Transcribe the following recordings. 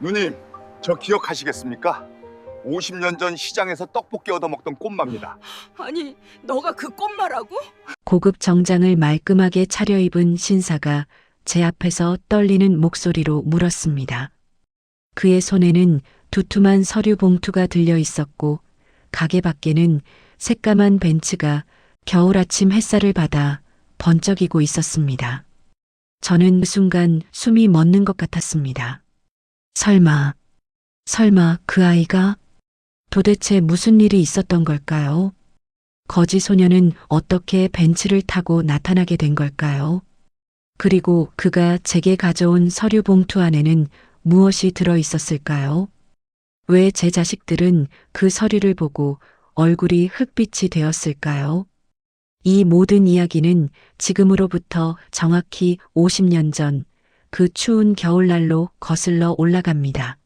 누님, 저 기억하시겠습니까? 50년 전 시장에서 떡볶이 얻어먹던 꼬마입니다. 아니, 너가 그 꽃말하고? 고급 정장을 말끔하게 차려입은 신사가 제 앞에서 떨리는 목소리로 물었습니다. 그의 손에는 두툼한 서류 봉투가 들려 있었고 가게 밖에는 새까만 벤츠가 겨울 아침 햇살을 받아 번쩍이고 있었습니다. 저는 그 순간 숨이 멎는 것 같았습니다. 설마 그 아이가 도대체 무슨 일이 있었던 걸까요? 거지 소녀는 어떻게 벤츠를 타고 나타나게 된 걸까요? 그리고 그가 제게 가져온 서류 봉투 안에는 무엇이 들어 있었을까요? 왜 제 자식들은 그 서류를 보고 얼굴이 흑빛이 되었을까요? 이 모든 이야기는 지금으로부터 정확히 50년 전 그 추운 겨울날로 거슬러 올라갑니다.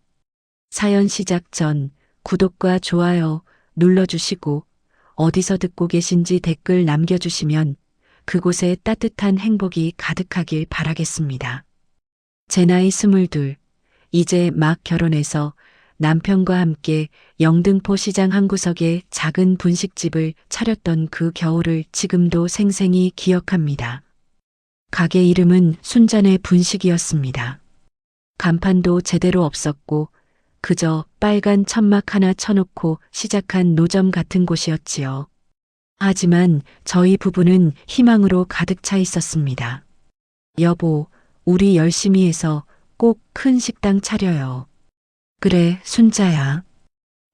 사연 시작 전 구독과 좋아요 눌러주시고 어디서 듣고 계신지 댓글 남겨주시면 그곳에 따뜻한 행복이 가득하길 바라겠습니다. 제 나이 22, 이제 막 결혼해서 남편과 함께 영등포 시장 한 구석에 작은 분식집을 차렸던 그 겨울을 지금도 생생히 기억합니다. 가게 이름은 순잔의 분식이었습니다. 간판도 제대로 없었고 그저 빨간 천막 하나 쳐놓고 시작한 노점 같은 곳이었지요. 하지만 저희 부부는 희망으로 가득 차 있었습니다. 여보, 우리 열심히 해서 꼭 큰 식당 차려요. 그래, 순자야.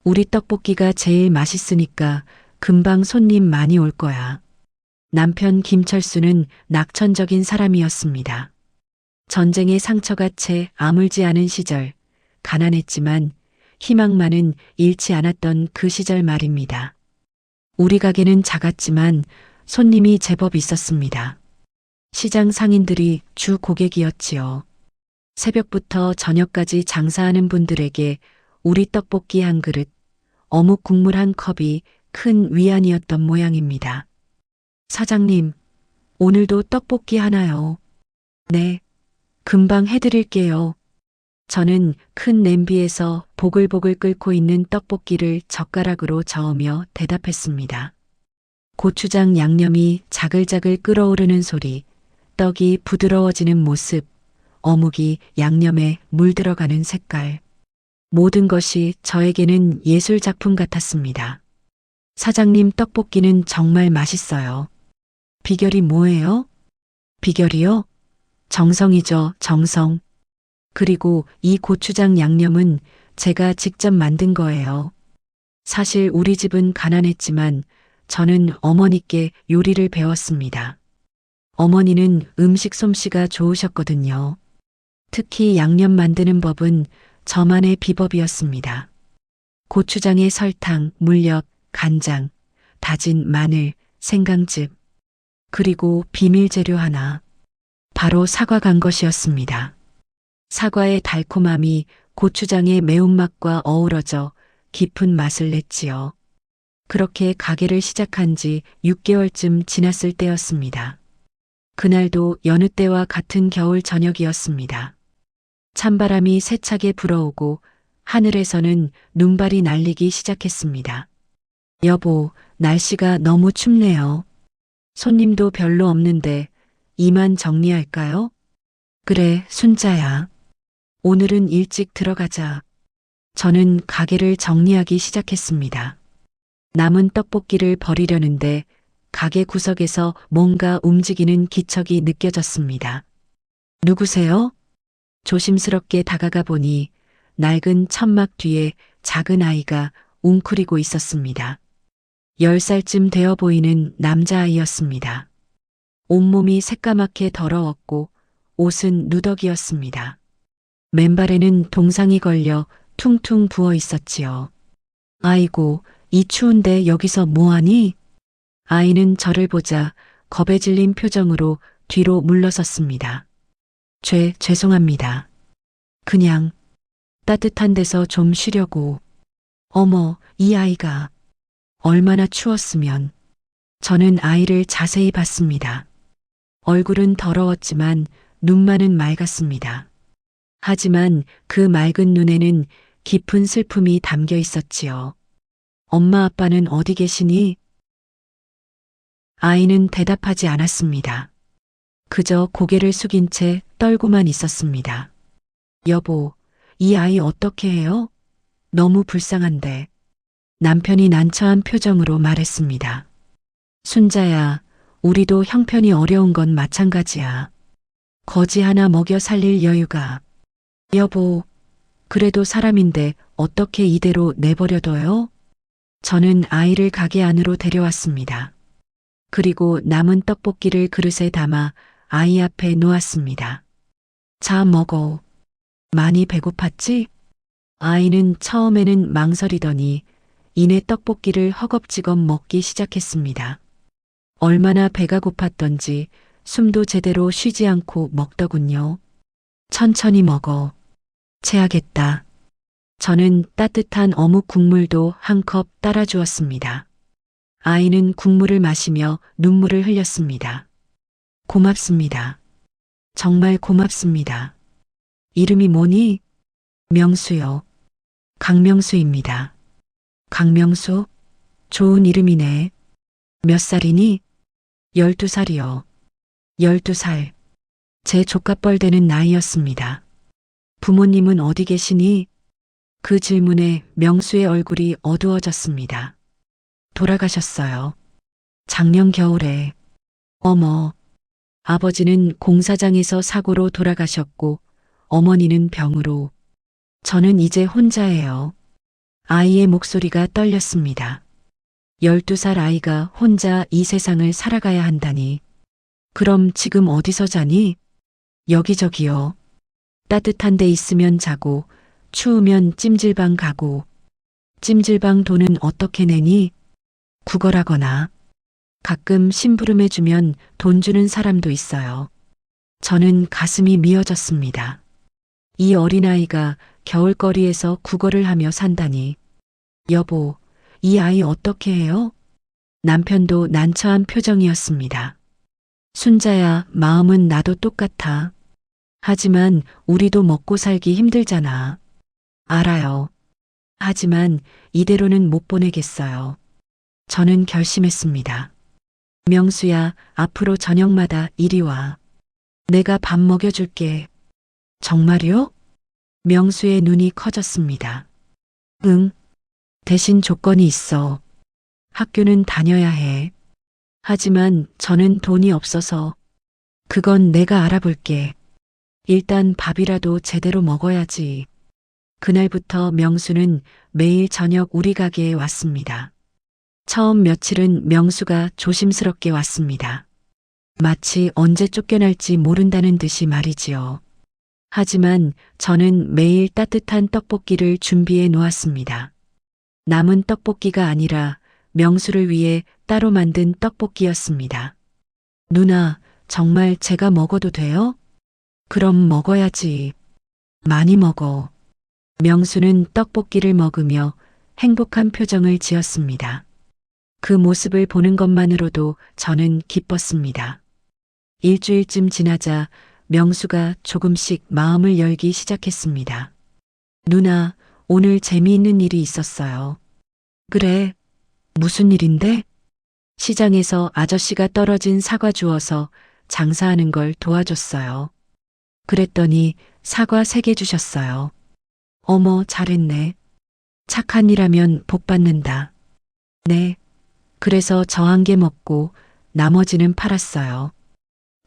우리 떡볶이가 제일 맛있으니까 금방 손님 많이 올 거야. 남편 김철수는 낙천적인 사람이었습니다. 전쟁의 상처가 채 아물지 않은 시절, 가난했지만 희망만은 잃지 않았던 그 시절 말입니다. 우리 가게는 작았지만 손님이 제법 있었습니다. 시장 상인들이 주 고객이었지요. 새벽부터 저녁까지 장사하는 분들에게 우리 떡볶이 한 그릇, 어묵 국물 한 컵이 큰 위안이었던 모양입니다. 사장님, 오늘도 떡볶이 하나요? 네, 금방 해드릴게요. 저는 큰 냄비에서 보글보글 끓고 있는 떡볶이를 젓가락으로 저으며 대답했습니다. 고추장 양념이 자글자글 끓어오르는 소리, 떡이 부드러워지는 모습, 어묵이 양념에 물들어가는 색깔. 모든 것이 저에게는 예술 작품 같았습니다. 사장님 떡볶이는 정말 맛있어요. 비결이 뭐예요? 비결이요? 정성이죠, 정성. 그리고 이 고추장 양념은 제가 직접 만든 거예요. 사실 우리 집은 가난했지만 저는 어머니께 요리를 배웠습니다. 어머니는 음식 솜씨가 좋으셨거든요. 특히 양념 만드는 법은 저만의 비법이었습니다. 고추장에 설탕, 물엿, 간장, 다진 마늘, 생강즙, 그리고 비밀 재료 하나. 바로 사과 간 것이었습니다. 사과의 달콤함이 고추장의 매운맛과 어우러져 깊은 맛을 냈지요. 그렇게 가게를 시작한 지 6개월쯤 지났을 때였습니다. 그날도 여느 때와 같은 겨울 저녁이었습니다. 찬바람이 세차게 불어오고 하늘에서는 눈발이 날리기 시작했습니다. 여보, 날씨가 너무 춥네요. 손님도 별로 없는데 이만 정리할까요? 그래, 순자야. 오늘은 일찍 들어가자. 저는 가게를 정리하기 시작했습니다. 남은 떡볶이를 버리려는데 가게 구석에서 뭔가 움직이는 기척이 느껴졌습니다. 누구세요? 조심스럽게 다가가 보니 낡은 천막 뒤에 작은 아이가 웅크리고 있었습니다. 10살쯤 되어 보이는 남자아이였습니다. 온몸이 새까맣게 더러웠고 옷은 누더기였습니다. 맨발에는 동상이 걸려 퉁퉁 부어 있었지요. 아이고, 이 추운데 여기서 뭐하니? 아이는 저를 보자 겁에 질린 표정으로 뒤로 물러섰습니다. 죄송합니다. 그냥 따뜻한 데서 좀 쉬려고. 어머, 이 아이가 얼마나 추웠으면. 저는 아이를 자세히 봤습니다. 얼굴은 더러웠지만 눈만은 맑았습니다. 하지만 그 맑은 눈에는 깊은 슬픔이 담겨 있었지요. 엄마 아빠는 어디 계시니? 아이는 대답하지 않았습니다. 그저 고개를 숙인 채 떨고만 있었습니다. 여보, 이 아이 어떻게 해요? 너무 불쌍한데. 남편이 난처한 표정으로 말했습니다. 순자야, 우리도 형편이 어려운 건 마찬가지야. 거지 하나 먹여 살릴 여유가. 여보, 그래도 사람인데 어떻게 이대로 내버려둬요? 저는 아이를 가게 안으로 데려왔습니다. 그리고 남은 떡볶이를 그릇에 담아 아이 앞에 놓았습니다. 자, 먹어. 많이 배고팠지? 아이는 처음에는 망설이더니 이내 떡볶이를 허겁지겁 먹기 시작했습니다. 얼마나 배가 고팠던지 숨도 제대로 쉬지 않고 먹더군요. 천천히 먹어. 체하겠다. 저는 따뜻한 어묵 국물도 한 컵 따라 주었습니다. 아이는 국물을 마시며 눈물을 흘렸습니다. 고맙습니다. 정말 고맙습니다. 이름이 뭐니? 명수요. 강명수입니다. 강명수? 좋은 이름이네. 몇 살이니? 12살이요. 12살. 제 조카뻘 되는 나이였습니다. 부모님은 어디 계시니? 그 질문에 명수의 얼굴이 어두워졌습니다. 돌아가셨어요. 작년 겨울에. 어머. 아버지는 공사장에서 사고로 돌아가셨고 어머니는 병으로. 저는 이제 혼자예요. 아이의 목소리가 떨렸습니다. 12살 아이가 혼자 이 세상을 살아가야 한다니. 그럼 지금 어디서 자니? 여기저기요. 따뜻한 데 있으면 자고, 추우면 찜질방 가고. 찜질방 돈은 어떻게 내니? 구걸하거나. 가끔 심부름해주면 돈 주는 사람도 있어요. 저는 가슴이 미어졌습니다. 이 어린아이가 겨울거리에서 구걸을 하며 산다니. 여보, 이 아이 어떻게 해요? 남편도 난처한 표정이었습니다. 순자야, 마음은 나도 똑같아. 하지만 우리도 먹고 살기 힘들잖아. 알아요. 하지만 이대로는 못 보내겠어요. 저는 결심했습니다. 명수야, 앞으로 저녁마다 이리 와. 내가 밥 먹여줄게. 정말요? 명수의 눈이 커졌습니다. 응. 대신 조건이 있어. 학교는 다녀야 해. 하지만 저는 돈이 없어서. 그건 내가 알아볼게. 일단 밥이라도 제대로 먹어야지. 그날부터 명수는 매일 저녁 우리 가게에 왔습니다. 처음 며칠은 명수가 조심스럽게 왔습니다. 마치 언제 쫓겨날지 모른다는 듯이 말이지요. 하지만 저는 매일 따뜻한 떡볶이를 준비해 놓았습니다. 남은 떡볶이가 아니라 명수를 위해 따로 만든 떡볶이였습니다. 누나, 정말 제가 먹어도 돼요? 그럼 먹어야지. 많이 먹어. 명수는 떡볶이를 먹으며 행복한 표정을 지었습니다. 그 모습을 보는 것만으로도 저는 기뻤습니다. 일주일쯤 지나자 명수가 조금씩 마음을 열기 시작했습니다. 누나, 오늘 재미있는 일이 있었어요. 그래, 무슨 일인데? 시장에서 아저씨가 떨어진 사과 주워서 장사하는 걸 도와줬어요. 그랬더니 사과 3개 주셨어요. 어머, 잘했네. 착한 일하면 복 받는다. 네. 그래서 저 1개 먹고 나머지는 팔았어요.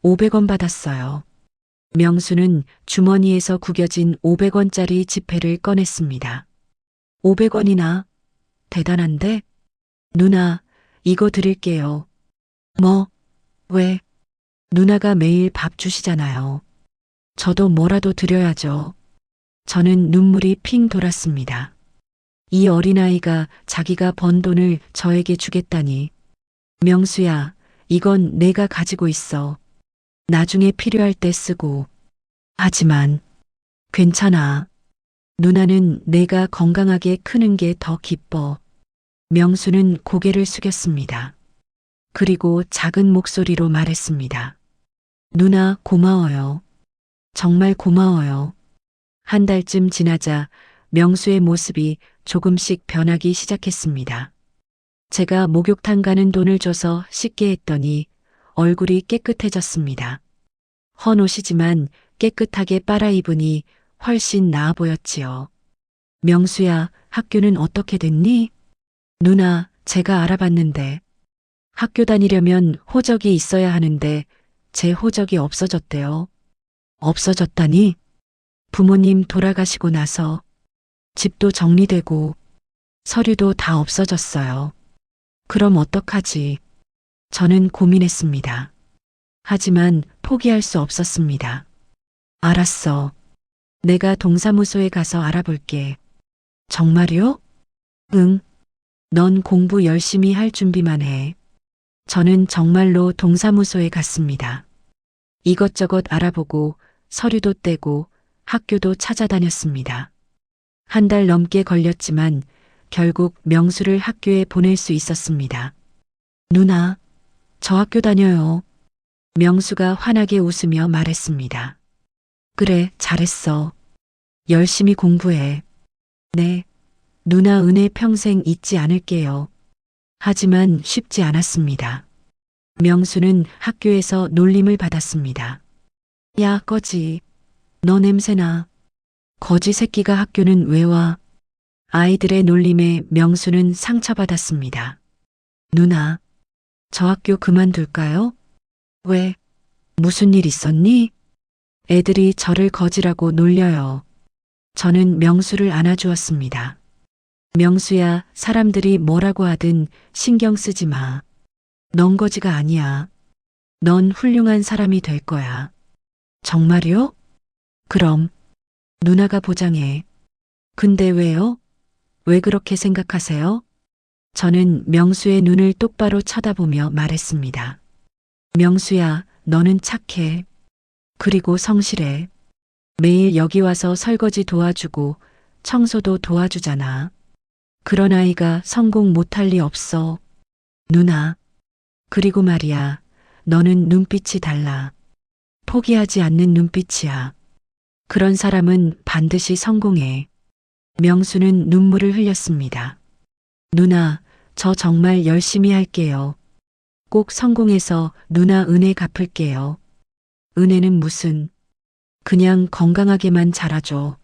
500원 받았어요. 명수는 주머니에서 구겨진 500원짜리 지폐를 꺼냈습니다. 500원이나? 대단한데? 누나, 이거 드릴게요. 뭐? 왜? 누나가 매일 밥 주시잖아요. 저도 뭐라도 드려야죠. 저는 눈물이 핑 돌았습니다. 이 어린아이가 자기가 번 돈을 저에게 주겠다니. 명수야, 이건 내가 가지고 있어. 나중에 필요할 때 쓰고. 하지만 괜찮아. 누나는 내가 건강하게 크는 게 더 기뻐. 명수는 고개를 숙였습니다. 그리고 작은 목소리로 말했습니다. 누나, 고마워요. 정말 고마워요. 한 달쯤 지나자 명수의 모습이 조금씩 변하기 시작했습니다. 제가 목욕탕 가는 돈을 줘서 씻게 했더니 얼굴이 깨끗해졌습니다. 헌 옷이지만 깨끗하게 빨아입으니 훨씬 나아 보였지요. 명수야, 학교는 어떻게 됐니? 누나, 제가 알아봤는데 학교 다니려면 호적이 있어야 하는데 제 호적이 없어졌대요. 없어졌다니? 부모님 돌아가시고 나서 집도 정리되고 서류도 다 없어졌어요. 그럼 어떡하지? 저는 고민했습니다. 하지만 포기할 수 없었습니다. 알았어. 내가 동사무소에 가서 알아볼게. 정말요? 응. 넌 공부 열심히 할 준비만 해. 저는 정말로 동사무소에 갔습니다. 이것저것 알아보고 서류도 떼고 학교도 찾아다녔습니다. 한 달 넘게 걸렸지만 결국 명수를 학교에 보낼 수 있었습니다. 누나, 저 학교 다녀요. 명수가 환하게 웃으며 말했습니다. 그래, 잘했어. 열심히 공부해. 네, 누나 은혜 평생 잊지 않을게요. 하지만 쉽지 않았습니다. 명수는 학교에서 놀림을 받았습니다. 야, 꺼지. 너 냄새나. 거지 새끼가 학교는 왜 와? 아이들의 놀림에 명수는 상처받았습니다. 누나, 저 학교 그만둘까요? 왜? 무슨 일 있었니? 애들이 저를 거지라고 놀려요. 저는 명수를 안아주었습니다. 명수야, 사람들이 뭐라고 하든 신경 쓰지 마. 넌 거지가 아니야. 넌 훌륭한 사람이 될 거야. 정말요? 그럼 누나가 보장해. 근데 왜요? 왜 그렇게 생각하세요? 저는 명수의 눈을 똑바로 쳐다보며 말했습니다. 명수야, 너는 착해. 그리고 성실해. 매일 여기 와서 설거지 도와주고 청소도 도와주잖아. 그런 아이가 성공 못할 리 없어. 누나. 그리고 말이야, 너는 눈빛이 달라. 포기하지 않는 눈빛이야. 그런 사람은 반드시 성공해. 명수는 눈물을 흘렸습니다. 누나, 저 정말 열심히 할게요. 꼭 성공해서 누나 은혜 갚을게요. 은혜는 무슨, 그냥 건강하게만 자라줘.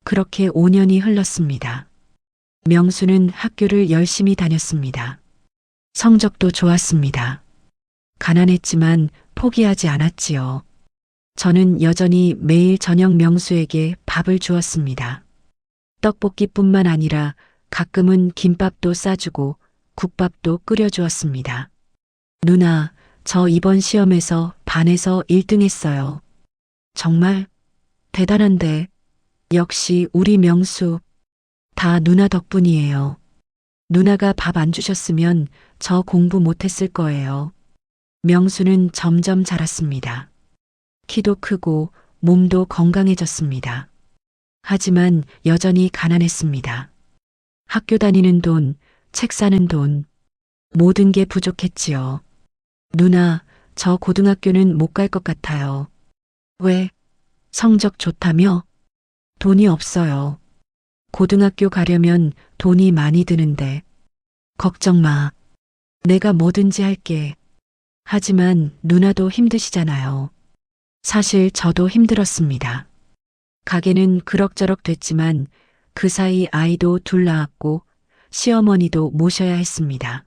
그렇게 5년이 흘렀습니다. 명수는 학교를 열심히 다녔습니다. 성적도 좋았습니다. 가난했지만 포기하지 않았지요. 저는 여전히 매일 저녁 명수에게 밥을 주었습니다. 떡볶이뿐만 아니라 가끔은 김밥도 싸주고 국밥도 끓여주었습니다. 누나, 저 이번 시험에서 반에서 1등 했어요. 정말 대단한데. 역시 우리 명수. 다 누나 덕분이에요. 누나가 밥 안 주셨으면 저 공부 못했을 거예요. 명수는 점점 자랐습니다. 키도 크고 몸도 건강해졌습니다. 하지만 여전히 가난했습니다. 학교 다니는 돈, 책 사는 돈, 모든 게 부족했지요. 누나, 저 고등학교는 못 갈 것 같아요. 왜? 성적 좋다며? 돈이 없어요. 고등학교 가려면 돈이 많이 드는데. 걱정 마. 내가 뭐든지 할게. 하지만 누나도 힘드시잖아요. 사실 저도 힘들었습니다. 가게는 그럭저럭 됐지만 그 사이 아이도 둘 낳았고 시어머니도 모셔야 했습니다.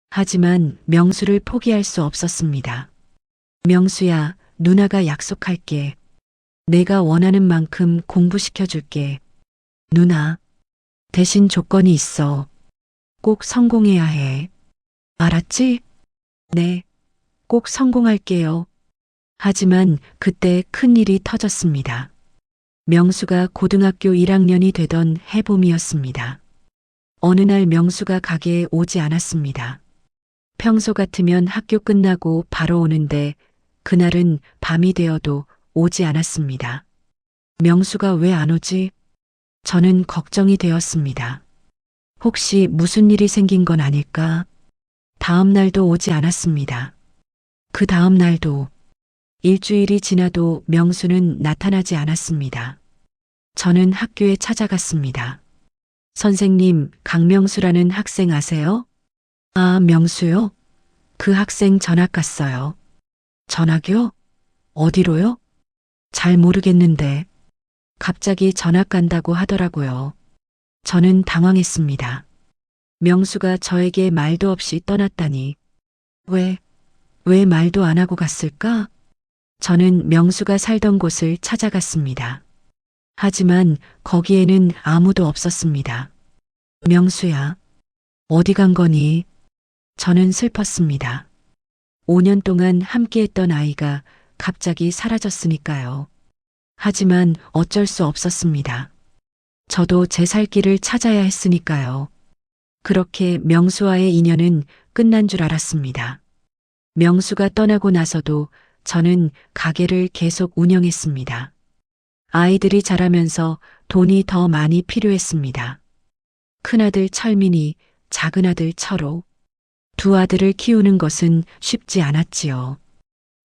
하지만 명수를 포기할 수 없었습니다. 명수야, 누나가 약속할게. 내가 원하는 만큼 공부시켜줄게. 누나, 대신 조건이 있어. 꼭 성공해야 해. 알았지? 네, 꼭 성공할게요. 하지만 그때 큰일이 터졌습니다. 명수가 고등학교 1학년이 되던 해봄이었습니다. 어느 날 명수가 가게에 오지 않았습니다. 평소 같으면 학교 끝나고 바로 오는데 그날은 밤이 되어도 오지 않았습니다. 명수가 왜 안 오지? 저는 걱정이 되었습니다. 혹시 무슨 일이 생긴 건 아닐까? 다음 날도 오지 않았습니다. 그 다음 날도. 일주일이 지나도 명수는 나타나지 않았습니다. 저는 학교에 찾아갔습니다. 선생님, 강명수라는 학생 아세요? 아, 명수요? 그 학생 전학 갔어요. 전학이요? 어디로요? 잘 모르겠는데 갑자기 전학 간다고 하더라고요. 저는 당황했습니다. 명수가 저에게 말도 없이 떠났다니. 왜 말도 안 하고 갔을까? 저는 명수가 살던 곳을 찾아갔습니다. 하지만 거기에는 아무도 없었습니다. 명수야, 어디 간 거니? 저는 슬펐습니다. 5년 동안 함께했던 아이가 갑자기 사라졌으니까요. 하지만 어쩔 수 없었습니다. 저도 제 살 길을 찾아야 했으니까요. 그렇게 명수와의 인연은 끝난 줄 알았습니다. 명수가 떠나고 나서도 저는 가게를 계속 운영했습니다. 아이들이 자라면서 돈이 더 많이 필요했습니다. 큰아들 철민이, 작은아들 철호. 두 아들을 키우는 것은 쉽지 않았지요.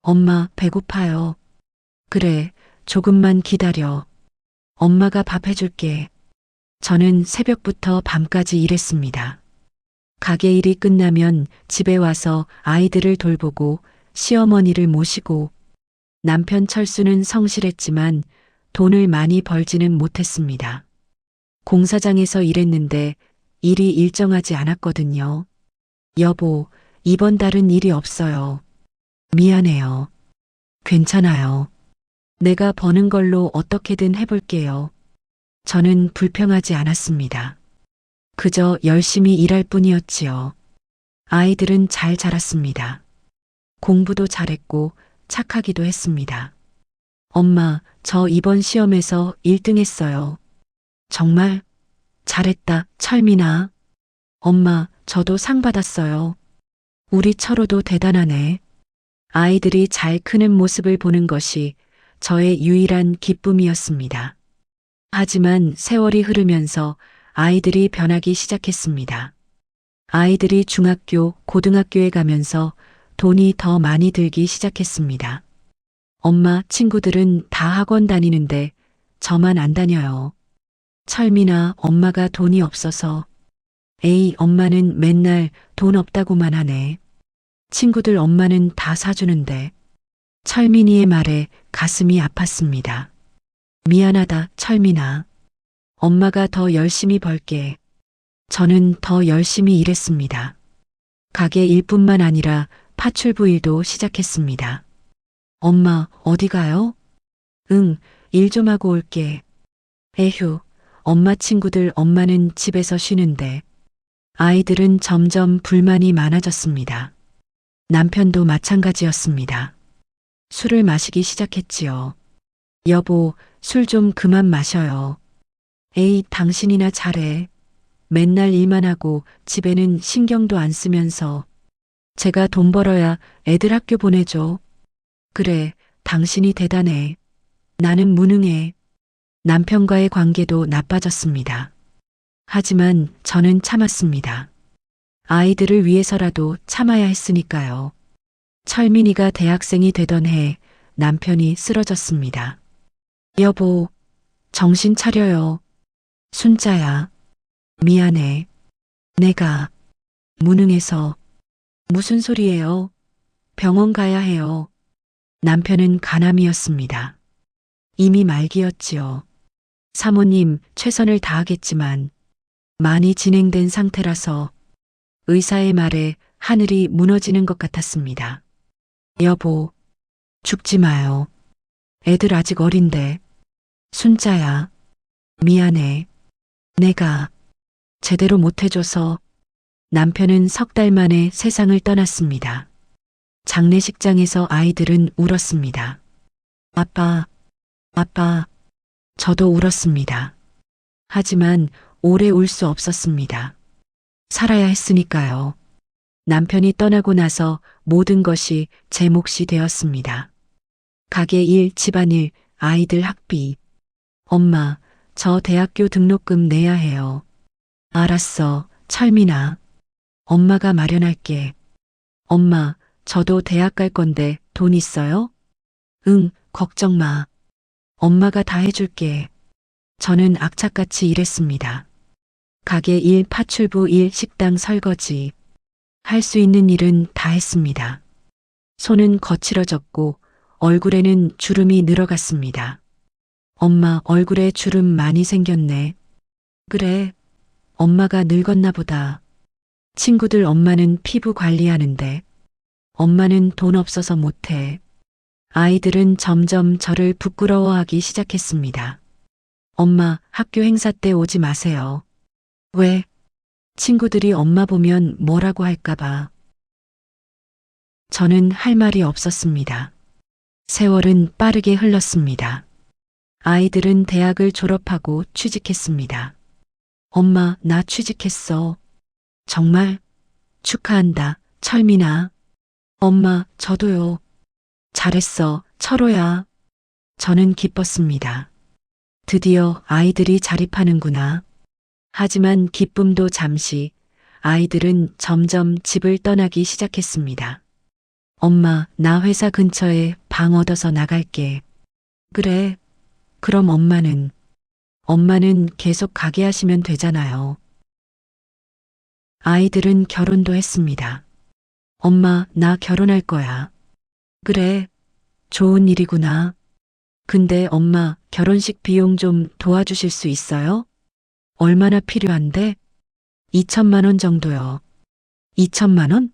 엄마, 배고파요. 그래, 조금만 기다려. 엄마가 밥 해줄게. 저는 새벽부터 밤까지 일했습니다. 가게 일이 끝나면 집에 와서 아이들을 돌보고 시어머니를 모시고 남편 철수는 성실했지만 돈을 많이 벌지는 못했습니다. 공사장에서 일했는데 일이 일정하지 않았거든요. 여보, 이번 달은 일이 없어요. 미안해요. 괜찮아요. 내가 버는 걸로 어떻게든 해볼게요. 저는 불평하지 않았습니다. 그저 열심히 일할 뿐이었지요. 아이들은 잘 자랐습니다. 공부도 잘했고 착하기도 했습니다. 엄마, 저 이번 시험에서 1등 했어요. 정말? 잘했다, 철민아. 엄마, 저도 상 받았어요. 우리 철호도 대단하네. 아이들이 잘 크는 모습을 보는 것이 저의 유일한 기쁨이었습니다. 하지만 세월이 흐르면서 아이들이 변하기 시작했습니다. 아이들이 중학교, 고등학교에 가면서 돈이 더 많이 들기 시작했습니다. 엄마, 친구들은 다 학원 다니는데 저만 안 다녀요. 철민아, 엄마가 돈이 없어서. 에이, 엄마는 맨날 돈 없다고만 하네. 친구들 엄마는 다 사주는데. 철민이의 말에 가슴이 아팠습니다. 미안하다, 철민아. 엄마가 더 열심히 벌게. 저는 더 열심히 일했습니다. 가게 일뿐만 아니라 파출부 일도 시작했습니다. 엄마, 어디 가요? 응, 일 좀 하고 올게. 에휴, 엄마 친구들 엄마는 집에서 쉬는데. 아이들은 점점 불만이 많아졌습니다. 남편도 마찬가지였습니다. 술을 마시기 시작했지요. 여보, 술 좀 그만 마셔요. 에이, 당신이나 잘해. 맨날 일만 하고 집에는 신경도 안 쓰면서. 제가 돈 벌어야 애들 학교 보내줘. 그래, 당신이 대단해. 나는 무능해. 남편과의 관계도 나빠졌습니다. 하지만 저는 참았습니다. 아이들을 위해서라도 참아야 했으니까요. 철민이가 대학생이 되던 해 남편이 쓰러졌습니다. 여보, 정신 차려요. 순자야, 미안해. 내가 무능해서. 무슨 소리예요? 병원 가야 해요. 남편은 간암이었습니다. 이미 말기였지요. 사모님, 최선을 다하겠지만 많이 진행된 상태라서 의사의 말에 하늘이 무너지는 것 같았습니다. 여보, 죽지 마요. 애들 아직 어린데. 순자야, 미안해. 내가 제대로 못해줘서. 남편은 3달 만에 세상을 떠났습니다. 장례식장에서 아이들은 울었습니다. 아빠, 아빠. 저도 울었습니다. 하지만 오래 울 수 없었습니다. 살아야 했으니까요. 남편이 떠나고 나서 모든 것이 제 몫이 되었습니다. 가게 일, 집안일, 아이들 학비. 엄마, 저 대학교 등록금 내야 해요. 알았어, 철민아. 엄마가 마련할게. 엄마, 저도 대학 갈 건데 돈 있어요? 응, 걱정 마. 엄마가 다 해줄게. 저는 악착같이 일했습니다. 가게 일, 파출부 일, 식당 설거지. 할 수 있는 일은 다 했습니다. 손은 거칠어졌고 얼굴에는 주름이 늘어갔습니다. 엄마, 얼굴에 주름 많이 생겼네. 그래, 엄마가 늙었나 보다. 친구들 엄마는 피부 관리하는데 엄마는 돈 없어서 못해. 아이들은 점점 저를 부끄러워하기 시작했습니다. 엄마, 학교 행사 때 오지 마세요. 왜? 친구들이 엄마 보면 뭐라고 할까봐. 저는 할 말이 없었습니다. 세월은 빠르게 흘렀습니다. 아이들은 대학을 졸업하고 취직했습니다. 엄마, 나 취직했어. 정말? 축하한다, 철민아. 엄마, 저도요. 잘했어, 철호야. 저는 기뻤습니다. 드디어 아이들이 자립하는구나. 하지만 기쁨도 잠시, 아이들은 점점 집을 떠나기 시작했습니다. 엄마, 나 회사 근처에 방 얻어서 나갈게. 그래. 그럼 엄마는 계속 가게 하시면 되잖아요. 아이들은 결혼도 했습니다. 엄마, 나 결혼할 거야. 그래. 좋은 일이구나. 근데 엄마, 결혼식 비용 좀 도와주실 수 있어요? 얼마나 필요한데? 2천만 원 정도요. 2천만 원?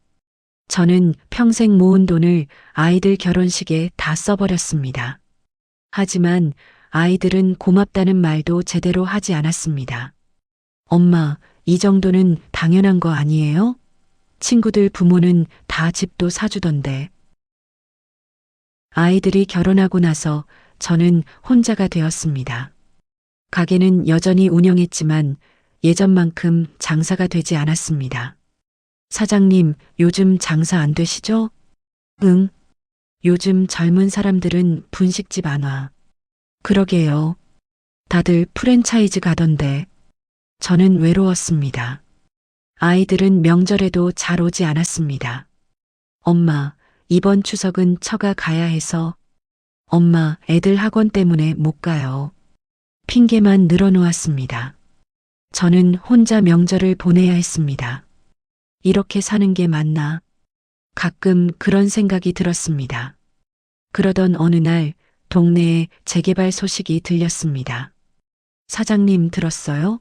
저는 평생 모은 돈을 아이들 결혼식에 다 써버렸습니다. 하지만 아이들은 고맙다는 말도 제대로 하지 않았습니다. 엄마, 이 정도는 당연한 거 아니에요? 친구들 부모는 다 집도 사주던데. 아이들이 결혼하고 나서 저는 혼자가 되었습니다. 가게는 여전히 운영했지만 예전만큼 장사가 되지 않았습니다. 사장님, 요즘 장사 안 되시죠? 응. 요즘 젊은 사람들은 분식집 안 와. 그러게요. 다들 프랜차이즈 가던데. 저는 외로웠습니다. 아이들은 명절에도 잘 오지 않았습니다. 엄마, 이번 추석은 처가 가야 해서. 엄마, 애들 학원 때문에 못 가요. 핑계만 늘어놓았습니다. 저는 혼자 명절을 보내야 했습니다. 이렇게 사는 게 맞나? 가끔 그런 생각이 들었습니다. 그러던 어느 날 동네에 재개발 소식이 들렸습니다. 사장님 들었어요?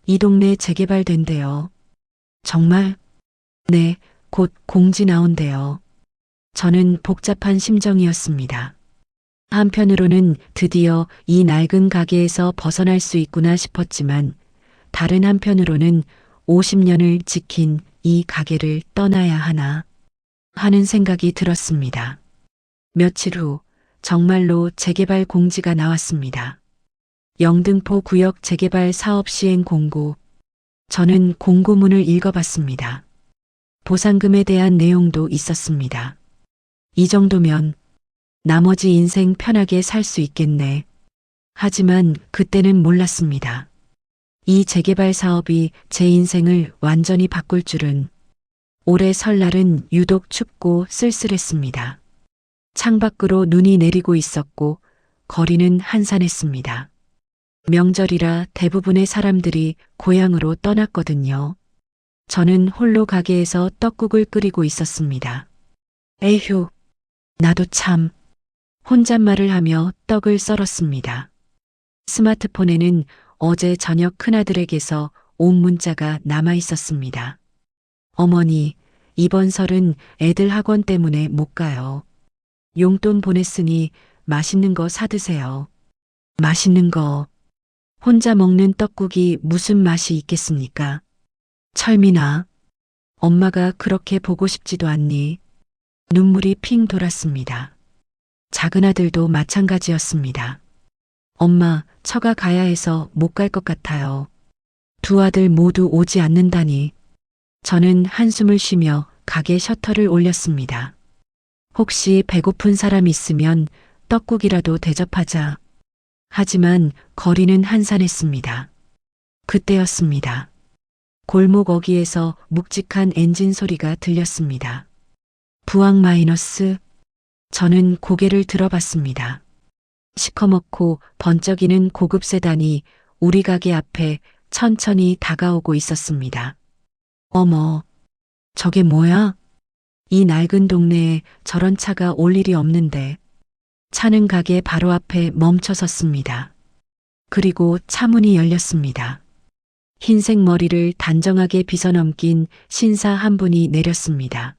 이 동네 재개발된대요. 정말? 네, 곧 공지 나온대요. 저는 복잡한 심정이었습니다. 한편으로는 드디어 이 낡은 가게에서 벗어날 수 있구나 싶었지만 다른 한편으로는 50년을 지킨 이 가게를 떠나야 하나 하는 생각이 들었습니다. 며칠 후 정말로 재개발 공지가 나왔습니다. 영등포 구역 재개발 사업 시행 공고. 저는 공고문을 읽어봤습니다. 보상금에 대한 내용도 있었습니다. 이 정도면 나머지 인생 편하게 살 수 있겠네. 하지만 그때는 몰랐습니다. 이 재개발 사업이 제 인생을 완전히 바꿀 줄은. 올해 설날은 유독 춥고 쓸쓸했습니다. 창밖으로 눈이 내리고 있었고 거리는 한산했습니다. 명절이라 대부분의 사람들이 고향으로 떠났거든요. 저는 홀로 가게에서 떡국을 끓이고 있었습니다. 에휴, 나도 참. 혼잣말을 하며 떡을 썰었습니다. 스마트폰에는 어제 저녁 큰아들에게서 온 문자가 남아 있었습니다. 어머니, 이번 설은 애들 학원 때문에 못 가요. 용돈 보냈으니 맛있는 거 사드세요. 맛있는 거. 혼자 먹는 떡국이 무슨 맛이 있겠습니까? 철민아, 엄마가 그렇게 보고 싶지도 않니? 눈물이 핑 돌았습니다. 작은 아들도 마찬가지였습니다. 엄마, 처가 가야 해서 못 갈 것 같아요. 두 아들 모두 오지 않는다니. 저는 한숨을 쉬며 가게 셔터를 올렸습니다. 혹시 배고픈 사람 있으면 떡국이라도 대접하자. 하지만 거리는 한산했습니다. 그때였습니다. 골목 어귀에서 묵직한 엔진 소리가 들렸습니다. 부항 마이너스. 저는 고개를 들어봤습니다. 시커멓고 번쩍이는 고급 세단이 우리 가게 앞에 천천히 다가오고 있었습니다. 어머, 저게 뭐야? 이 낡은 동네에 저런 차가 올 일이 없는데. 차는 가게 바로 앞에 멈춰 섰습니다. 그리고 차 문이 열렸습니다. 흰색 머리를 단정하게 빗어넘긴 신사 한 분이 내렸습니다.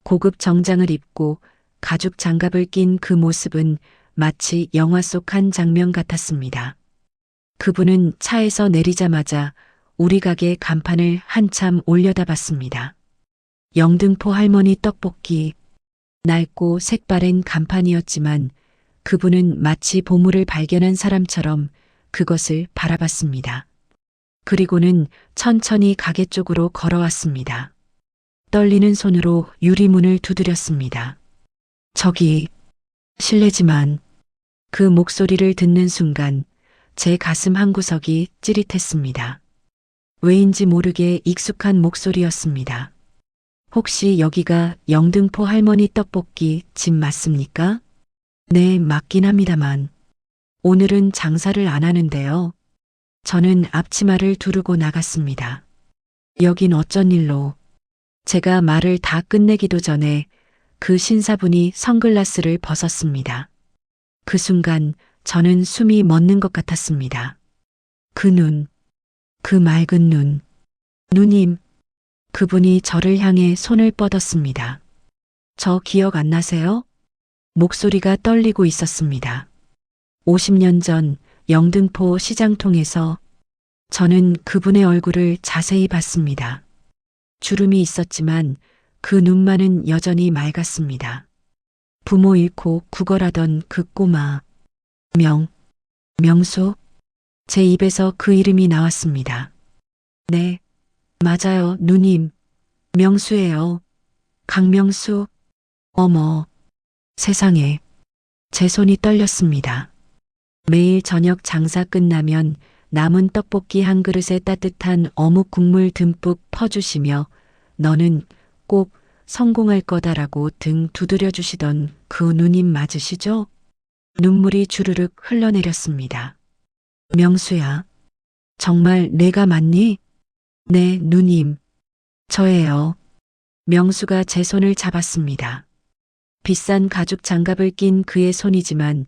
고급 정장을 입고 가죽 장갑을 낀 그 모습은 마치 영화 속 한 장면 같았습니다. 그분은 차에서 내리자마자 우리 가게 간판을 한참 올려다봤습니다. 영등포 할머니 떡볶이. 낡고 색바랜 간판이었지만 그분은 마치 보물을 발견한 사람처럼 그것을 바라봤습니다. 그리고는 천천히 가게 쪽으로 걸어왔습니다. 떨리는 손으로 유리문을 두드렸습니다. 저기, 실례지만 그 목소리를 듣는 순간 제 가슴 한구석이 찌릿했습니다. 왜인지 모르게 익숙한 목소리였습니다. 혹시 여기가 영등포 할머니 떡볶이 집 맞습니까? 네, 맞긴 합니다만 오늘은 장사를 안 하는데요. 저는 앞치마를 두르고 나갔습니다. 여긴 어쩐 일로? 제가 말을 다 끝내기도 전에 그 신사분이 선글라스를 벗었습니다. 그 순간 저는 숨이 멎는 것 같았습니다. 그 눈, 그 맑은 눈. 누님, 그분이 저를 향해 손을 뻗었습니다. 저 기억 안 나세요? 목소리가 떨리고 있었습니다. 50년 전 영등포 시장통에서 저는 그분의 얼굴을 자세히 봤습니다. 주름이 있었지만 그 눈만은 여전히 맑았습니다. 부모 잃고 구걸하던 그 꼬마. 명수? 제 입에서 그 이름이 나왔습니다. 네, 맞아요, 누님. 명수예요. 강명수. 어머, 세상에. 제 손이 떨렸습니다. 매일 저녁 장사 끝나면 남은 떡볶이 한 그릇에 따뜻한 어묵 국물 듬뿍 퍼주시며 너는 꼭 성공할 거다라고 등 두드려 주시던 그 누님 맞으시죠? 눈물이 주르륵 흘러내렸습니다. 명수야, 정말 내가 맞니? 네, 누님. 저예요. 명수가 제 손을 잡았습니다. 비싼 가죽 장갑을 낀 그의 손이지만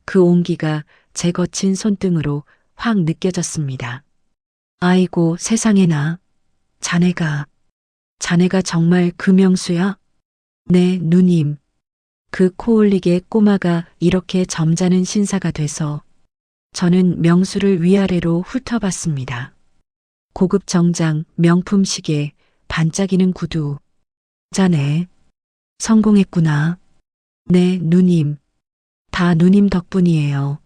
그 온기가 제 거친 손등으로 확 느껴졌습니다. 아이고, 세상에나. 자네가 정말 그 명수야? 네, 누님. 그 코올리게 꼬마가 이렇게 점잖은 신사가 돼서 저는 명수를 위아래로 훑어봤습니다. 고급 정장, 명품 시계, 반짝이는 구두. 자네, 성공했구나. 네, 누님. 다 누님 덕분이에요.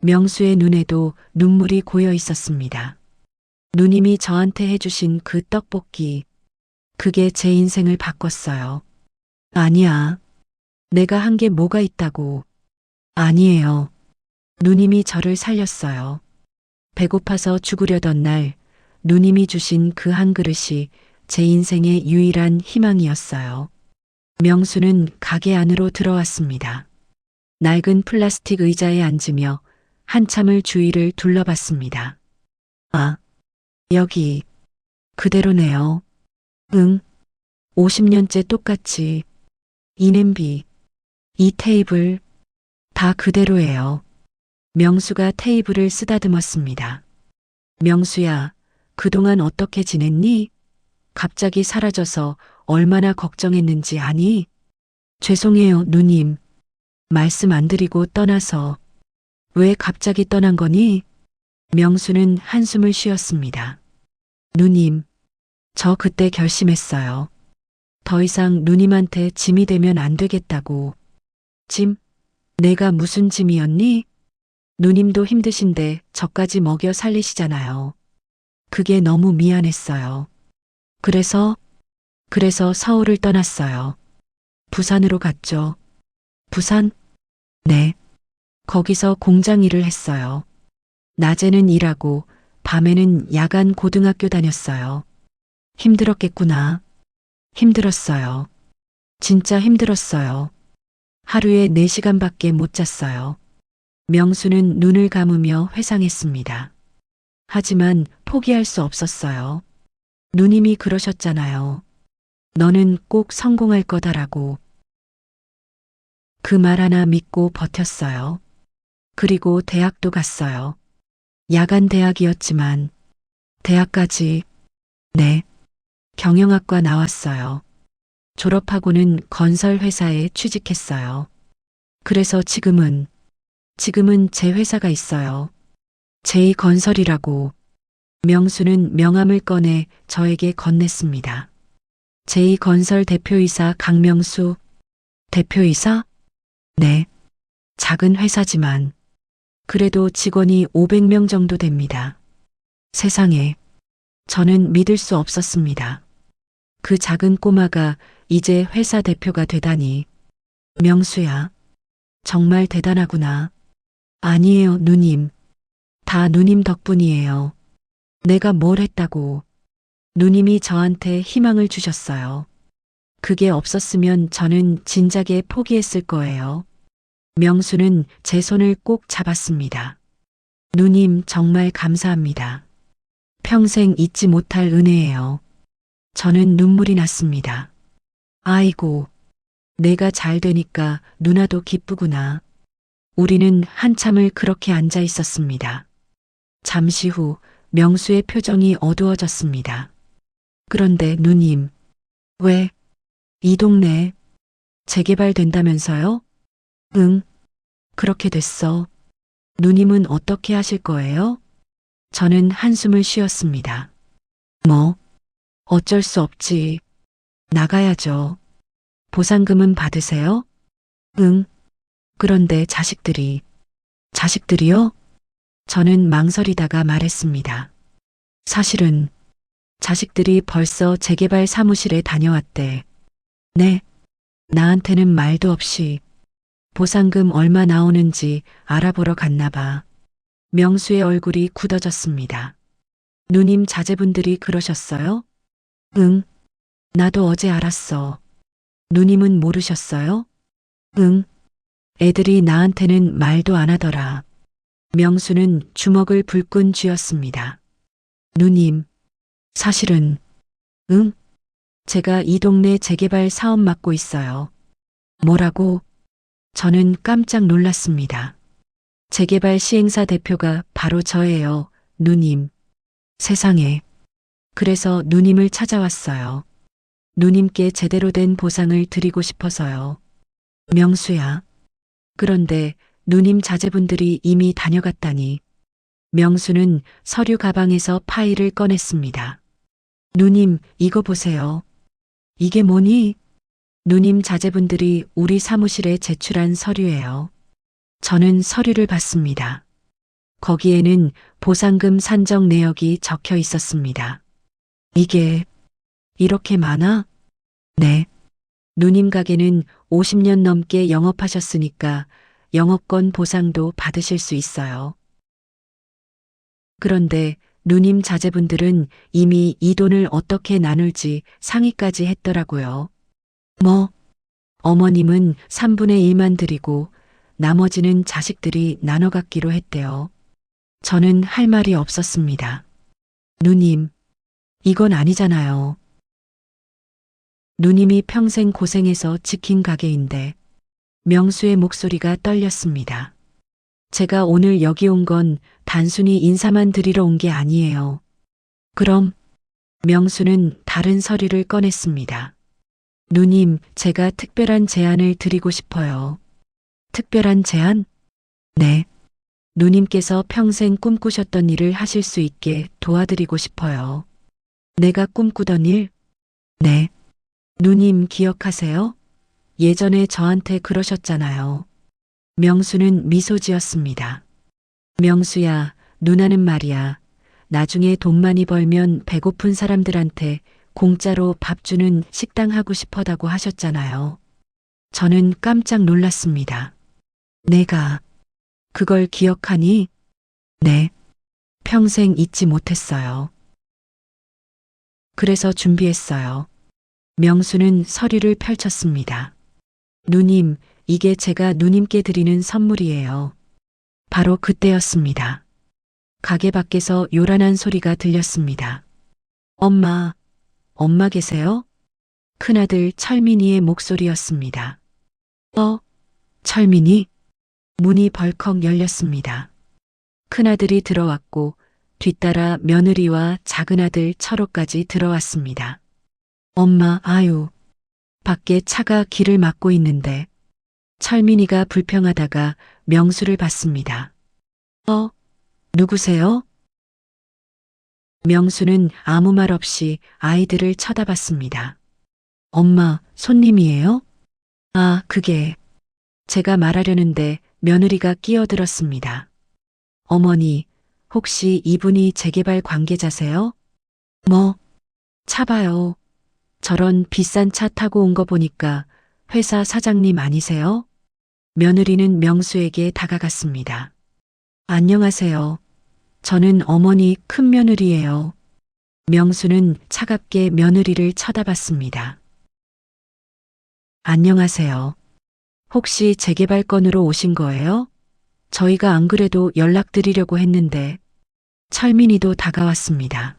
명수의 눈에도 눈물이 고여 있었습니다. 누님이 저한테 해주신 그 떡볶이, 그게 제 인생을 바꿨어요. 아니야. 내가 한 게 뭐가 있다고. 아니에요. 누님이 저를 살렸어요. 배고파서 죽으려던 날, 누님이 주신 그 한 그릇이 제 인생의 유일한 희망이었어요. 명수는 가게 안으로 들어왔습니다. 낡은 플라스틱 의자에 앉으며 한참을 주위를 둘러봤습니다. 아, 여기 그대로네요. 응, 50년째 똑같이. 이 냄비, 이 테이블, 다 그대로예요. 명수가 테이블을 쓰다듬었습니다. 명수야, 그동안 어떻게 지냈니? 갑자기 사라져서 얼마나 걱정했는지 아니? 죄송해요, 누님. 말씀 안 드리고 떠나서. 왜 갑자기 떠난 거니? 명수는 한숨을 쉬었습니다. 누님, 저 그때 결심했어요. 더 이상 누님한테 짐이 되면 안 되겠다고. 짐? 내가 무슨 짐이었니? 누님도 힘드신데 저까지 먹여 살리시잖아요. 그게 너무 미안했어요. 그래서 서울을 떠났어요. 부산으로 갔죠. 부산? 네. 거기서 공장 일을 했어요. 낮에는 일하고 밤에는 야간 고등학교 다녔어요. 힘들었겠구나. 힘들었어요. 진짜 힘들었어요. 하루에 4시간밖에 못 잤어요. 명수는 눈을 감으며 회상했습니다. 하지만 포기할 수 없었어요. 누님이 그러셨잖아요. 너는 꼭 성공할 거다라고. 그 말 하나 믿고 버텼어요. 그리고 대학도 갔어요. 야간 대학이었지만 대학까지, 네, 경영학과 나왔어요. 졸업하고는 건설 회사에 취직했어요. 그래서 지금은 제 회사가 있어요. 제2건설이라고. 명수는 명함을 꺼내 저에게 건넸습니다. 제2건설 대표이사 강명수. 대표이사? 네. 작은 회사지만 그래도 직원이 500명 정도 됩니다. 세상에, 저는 믿을 수 없었습니다. 그 작은 꼬마가 이제 회사 대표가 되다니. 명수야, 정말 대단하구나. 아니에요, 누님. 다 누님 덕분이에요. 내가 뭘 했다고. 누님이 저한테 희망을 주셨어요. 그게 없었으면 저는 진작에 포기했을 거예요. 명수는 제 손을 꼭 잡았습니다. 누님 정말 감사합니다. 평생 잊지 못할 은혜예요. 저는 눈물이 났습니다. 아이고, 내가 잘 되니까 누나도 기쁘구나. 우리는 한참을 그렇게 앉아 있었습니다. 잠시 후 명수의 표정이 어두워졌습니다. 그런데 누님, 왜? 이 동네 재개발된다면서요? 응, 그렇게 됐어. 누님은 어떻게 하실 거예요? 저는 한숨을 쉬었습니다. 뭐, 어쩔 수 없지. 나가야죠. 보상금은 받으세요? 응. 그런데 자식들이요? 저는 망설이다가 말했습니다. 사실은 자식들이 벌써 재개발 사무실에 다녀왔대. 네. 나한테는 말도 없이 보상금 얼마 나오는지 알아보러 갔나 봐. 명수의 얼굴이 굳어졌습니다. 누님 자제분들이 그러셨어요? 응. 나도 어제 알았어. 누님은 모르셨어요? 응. 애들이 나한테는 말도 안 하더라. 명수는 주먹을 불끈 쥐었습니다. 누님, 사실은, 응? 제가 이 동네 재개발 사업 맡고 있어요. 뭐라고? 저는 깜짝 놀랐습니다. 재개발 시행사 대표가 바로 저예요, 누님. 세상에. 그래서 누님을 찾아왔어요. 누님께 제대로 된 보상을 드리고 싶어서요. 명수야. 그런데 누님 자제분들이 이미 다녀갔다니. 명수는 서류 가방에서 파일을 꺼냈습니다. 누님, 이거 보세요. 이게 뭐니? 누님 자제분들이 우리 사무실에 제출한 서류예요. 저는 서류를 봤습니다. 거기에는 보상금 산정 내역이 적혀 있었습니다. 이게 이렇게 많아? 네. 누님 가게는 50년 넘게 영업하셨으니까 영업권 보상도 받으실 수 있어요. 그런데 누님 자제분들은 이미 이 돈을 어떻게 나눌지 상의까지 했더라고요. 뭐, 어머님은 3분의 1만 드리고 나머지는 자식들이 나눠 갖기로 했대요. 저는 할 말이 없었습니다. 누님, 이건 아니잖아요. 누님이 평생 고생해서 지킨 가게인데. 명수의 목소리가 떨렸습니다. 제가 오늘 여기 온 건 단순히 인사만 드리러 온 게 아니에요. 그럼 명수는 다른 서류를 꺼냈습니다. 누님, 제가 특별한 제안을 드리고 싶어요. 특별한 제안? 네. 누님께서 평생 꿈꾸셨던 일을 하실 수 있게 도와드리고 싶어요. 내가 꿈꾸던 일? 네. 누님 기억하세요? 예전에 저한테 그러셨잖아요. 명수는 미소 지었습니다. 명수야, 누나는 말이야. 나중에 돈 많이 벌면 배고픈 사람들한테 공짜로 밥 주는 식당 하고 싶어다고 하셨잖아요. 저는 깜짝 놀랐습니다. 내가 그걸 기억하니? 네. 평생 잊지 못했어요. 그래서 준비했어요. 명수는 서류를 펼쳤습니다. 누님, 이게 제가 누님께 드리는 선물이에요. 바로 그때였습니다. 가게 밖에서 요란한 소리가 들렸습니다. 엄마, 엄마 계세요? 큰아들 철민이의 목소리였습니다. 철민이? 문이 벌컥 열렸습니다. 큰아들이 들어왔고 뒤따라 며느리와 작은아들 철호까지 들어왔습니다. 엄마, 아유. 밖에 차가 길을 막고 있는데 철민이가 불평하다가 명수를 봤습니다. 누구세요? 명수는 아무 말 없이 아이들을 쳐다봤습니다. 엄마, 손님이에요? 아, 그게. 제가 말하려는데 며느리가 끼어들었습니다. 어머니, 혹시 이분이 재개발 관계자세요? 뭐? 차 봐요. 저런 비싼 차 타고 온 거 보니까 회사 사장님 아니세요? 며느리는 명수에게 다가갔습니다. 안녕하세요. 저는 어머니 큰며느리예요. 명수는 차갑게 며느리를 쳐다봤습니다. 안녕하세요. 혹시 재개발 건으로 오신 거예요? 저희가 안 그래도 연락드리려고 했는데. 철민이도 다가왔습니다.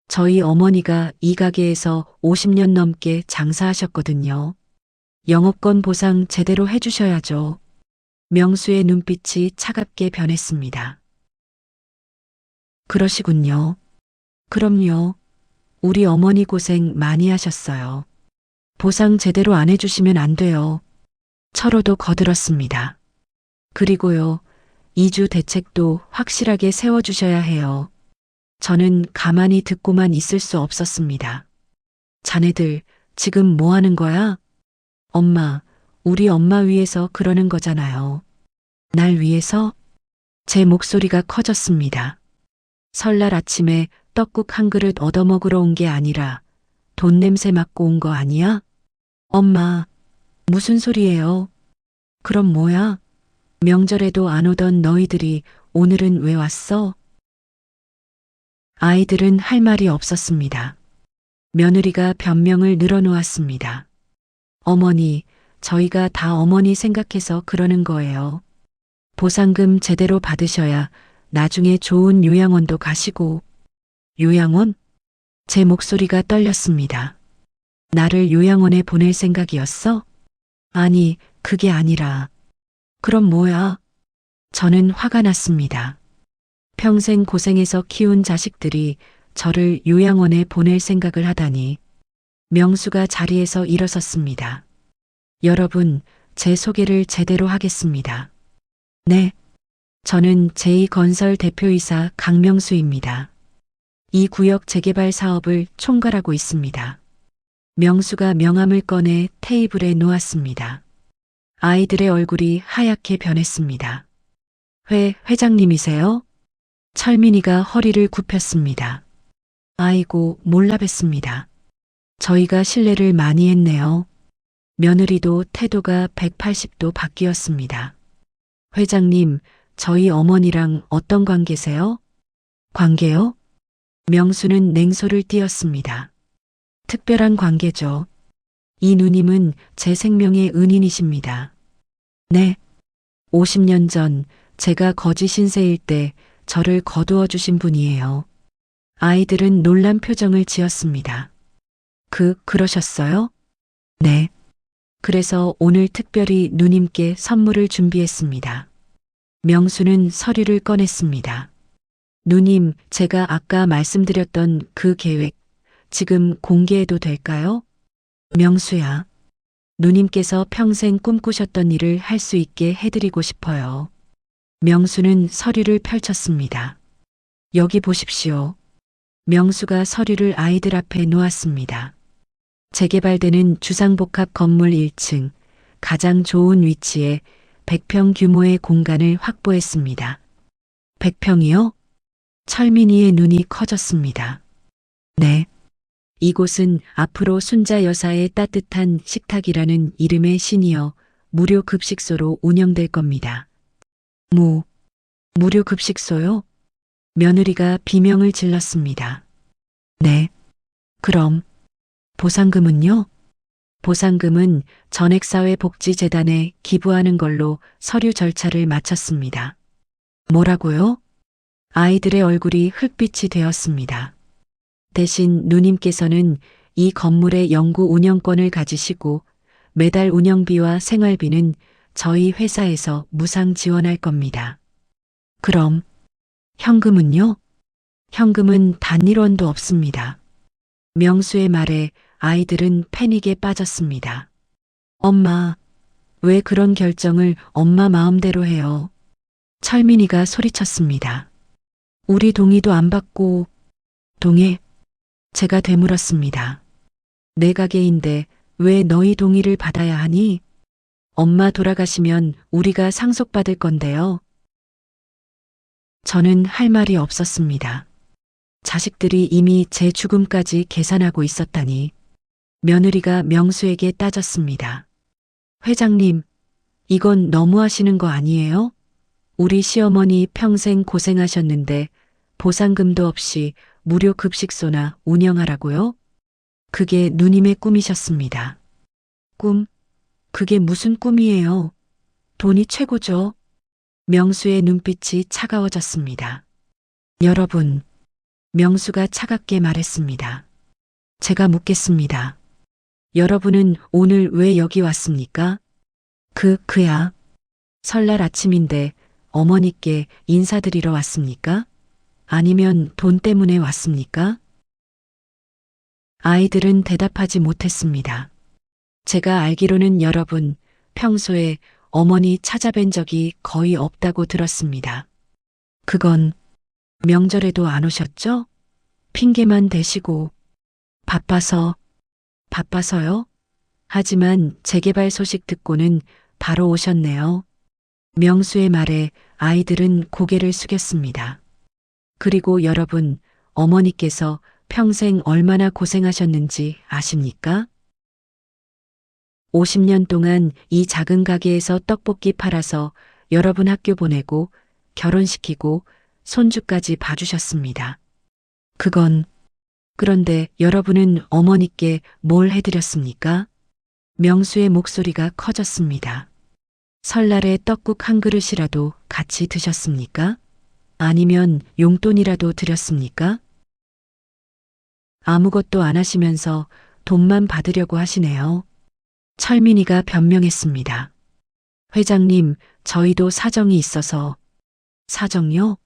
저희 어머니가 이 가게에서 50년 넘게 장사하셨거든요. 영업권 보상 제대로 해주셔야죠. 명수의 눈빛이 차갑게 변했습니다. 그러시군요. 그럼요. 우리 어머니 고생 많이 하셨어요. 보상 제대로 안 해주시면 안 돼요. 철호도 거들었습니다. 그리고요, 이주 대책도 확실하게 세워주셔야 해요. 저는 가만히 듣고만 있을 수 없었습니다. 자네들 지금 뭐 하는 거야? 엄마, 우리 엄마 위해서 그러는 거잖아요. 날 위해서? 제 목소리가 커졌습니다. 설날 아침에 떡국 한 그릇 얻어먹으러 온 게 아니라 돈 냄새 맡고 온 거 아니야? 엄마, 무슨 소리예요? 그럼 뭐야? 명절에도 안 오던 너희들이 오늘은 왜 왔어? 아이들은 할 말이 없었습니다. 며느리가 변명을 늘어놓았습니다. 어머니, 저희가 다 어머니 생각해서 그러는 거예요. 보상금 제대로 받으셔야 나중에 좋은 요양원도 가시고. 요양원? 제 목소리가 떨렸습니다. 나를 요양원에 보낼 생각이었어? 아니, 그게 아니라. 그럼 뭐야? 저는 화가 났습니다. 평생 고생해서 키운 자식들이 저를 요양원에 보낼 생각을 하다니. 명수가 자리에서 일어섰습니다. 여러분, 제 소개를 제대로 하겠습니다. 네. 저는 제2건설 대표이사 강명수입니다. 이 구역 재개발 사업을 총괄하고 있습니다. 명수가 명함을 꺼내 테이블에 놓았습니다. 아이들의 얼굴이 하얗게 변했습니다. 회장님이세요? 철민이가 허리를 굽혔습니다. 아이고, 몰라 뵀습니다. 저희가 실례를 많이 했네요. 며느리도 태도가 180도 바뀌었습니다. 회장님, 저희 어머니랑 어떤 관계세요? 관계요? 명수는 냉소를 띄었습니다. 특별한 관계죠. 이 누님은 제 생명의 은인이십니다. 네. 50년 전 제가 거지 신세일 때 저를 거두어 주신 분이에요. 아이들은 놀란 표정을 지었습니다. 그러셨어요? 네. 그래서 오늘 특별히 누님께 선물을 준비했습니다. 명수는 서류를 꺼냈습니다. 누님, 제가 아까 말씀드렸던 그 계획, 지금 공개해도 될까요? 명수야, 누님께서 평생 꿈꾸셨던 일을 할 수 있게 해드리고 싶어요. 명수는 서류를 펼쳤습니다. 여기 보십시오. 명수가 서류를 아이들 앞에 놓았습니다. 재개발되는 주상복합 건물 1층, 가장 좋은 위치에 100평 규모의 공간을 확보했습니다. 100평이요? 철민이의 눈이 커졌습니다. 네. 이곳은 앞으로 순자 여사의 따뜻한 식탁이라는 이름의 시니어 무료 급식소로 운영될 겁니다. 무료 급식소요? 며느리가 비명을 질렀습니다. 네. 그럼 보상금은요? 보상금은 전액사회복지재단에 기부하는 걸로 서류 절차를 마쳤습니다. 뭐라고요? 아이들의 얼굴이 흙빛이 되었습니다. 대신 누님께서는 이 건물의 영구 운영권을 가지시고 매달 운영비와 생활비는 저희 회사에서 무상 지원할 겁니다. 그럼 현금은요? 현금은 단 1원도 없습니다. 명수의 말에 아이들은 패닉에 빠졌습니다. 엄마, 왜 그런 결정을 엄마 마음대로 해요? 철민이가 소리쳤습니다. 우리 동의도 안 받고, 동의? 제가 되물었습니다. 내 가게인데 왜 너희 동의를 받아야 하니? 엄마 돌아가시면 우리가 상속받을 건데요. 저는 할 말이 없었습니다. 자식들이 이미 제 죽음까지 계산하고 있었다니. 며느리가 명수에게 따졌습니다. 회장님, 이건 너무하시는 거 아니에요? 우리 시어머니 평생 고생하셨는데 보상금도 없이 무료 급식소나 운영하라고요? 그게 누님의 꿈이셨습니다. 꿈? 그게 무슨 꿈이에요? 돈이 최고죠. 명수의 눈빛이 차가워졌습니다. 여러분, 명수가 차갑게 말했습니다. 제가 묻겠습니다. 여러분은 오늘 왜 여기 왔습니까? 그야. 설날 아침인데 어머니께 인사드리러 왔습니까? 아니면 돈 때문에 왔습니까? 아이들은 대답하지 못했습니다. 제가 알기로는 여러분 평소에 어머니 찾아뵌 적이 거의 없다고 들었습니다. 그건 명절에도 안 오셨죠? 핑계만 대시고 바빠서요? 하지만 재개발 소식 듣고는 바로 오셨네요. 명수의 말에 아이들은 고개를 숙였습니다. 그리고 여러분, 어머니께서 평생 얼마나 고생하셨는지 아십니까? 50년 동안 이 작은 가게에서 떡볶이 팔아서 여러분 학교 보내고 결혼시키고 손주까지 봐주셨습니다. 그런데 여러분은 어머니께 뭘 해드렸습니까? 명수의 목소리가 커졌습니다. 설날에 떡국 한 그릇이라도 같이 드셨습니까? 아니면 용돈이라도 드렸습니까? 아무것도 안 하시면서 돈만 받으려고 하시네요. 철민이가 변명했습니다. 회장님, 저희도 사정이 있어서. 사정요?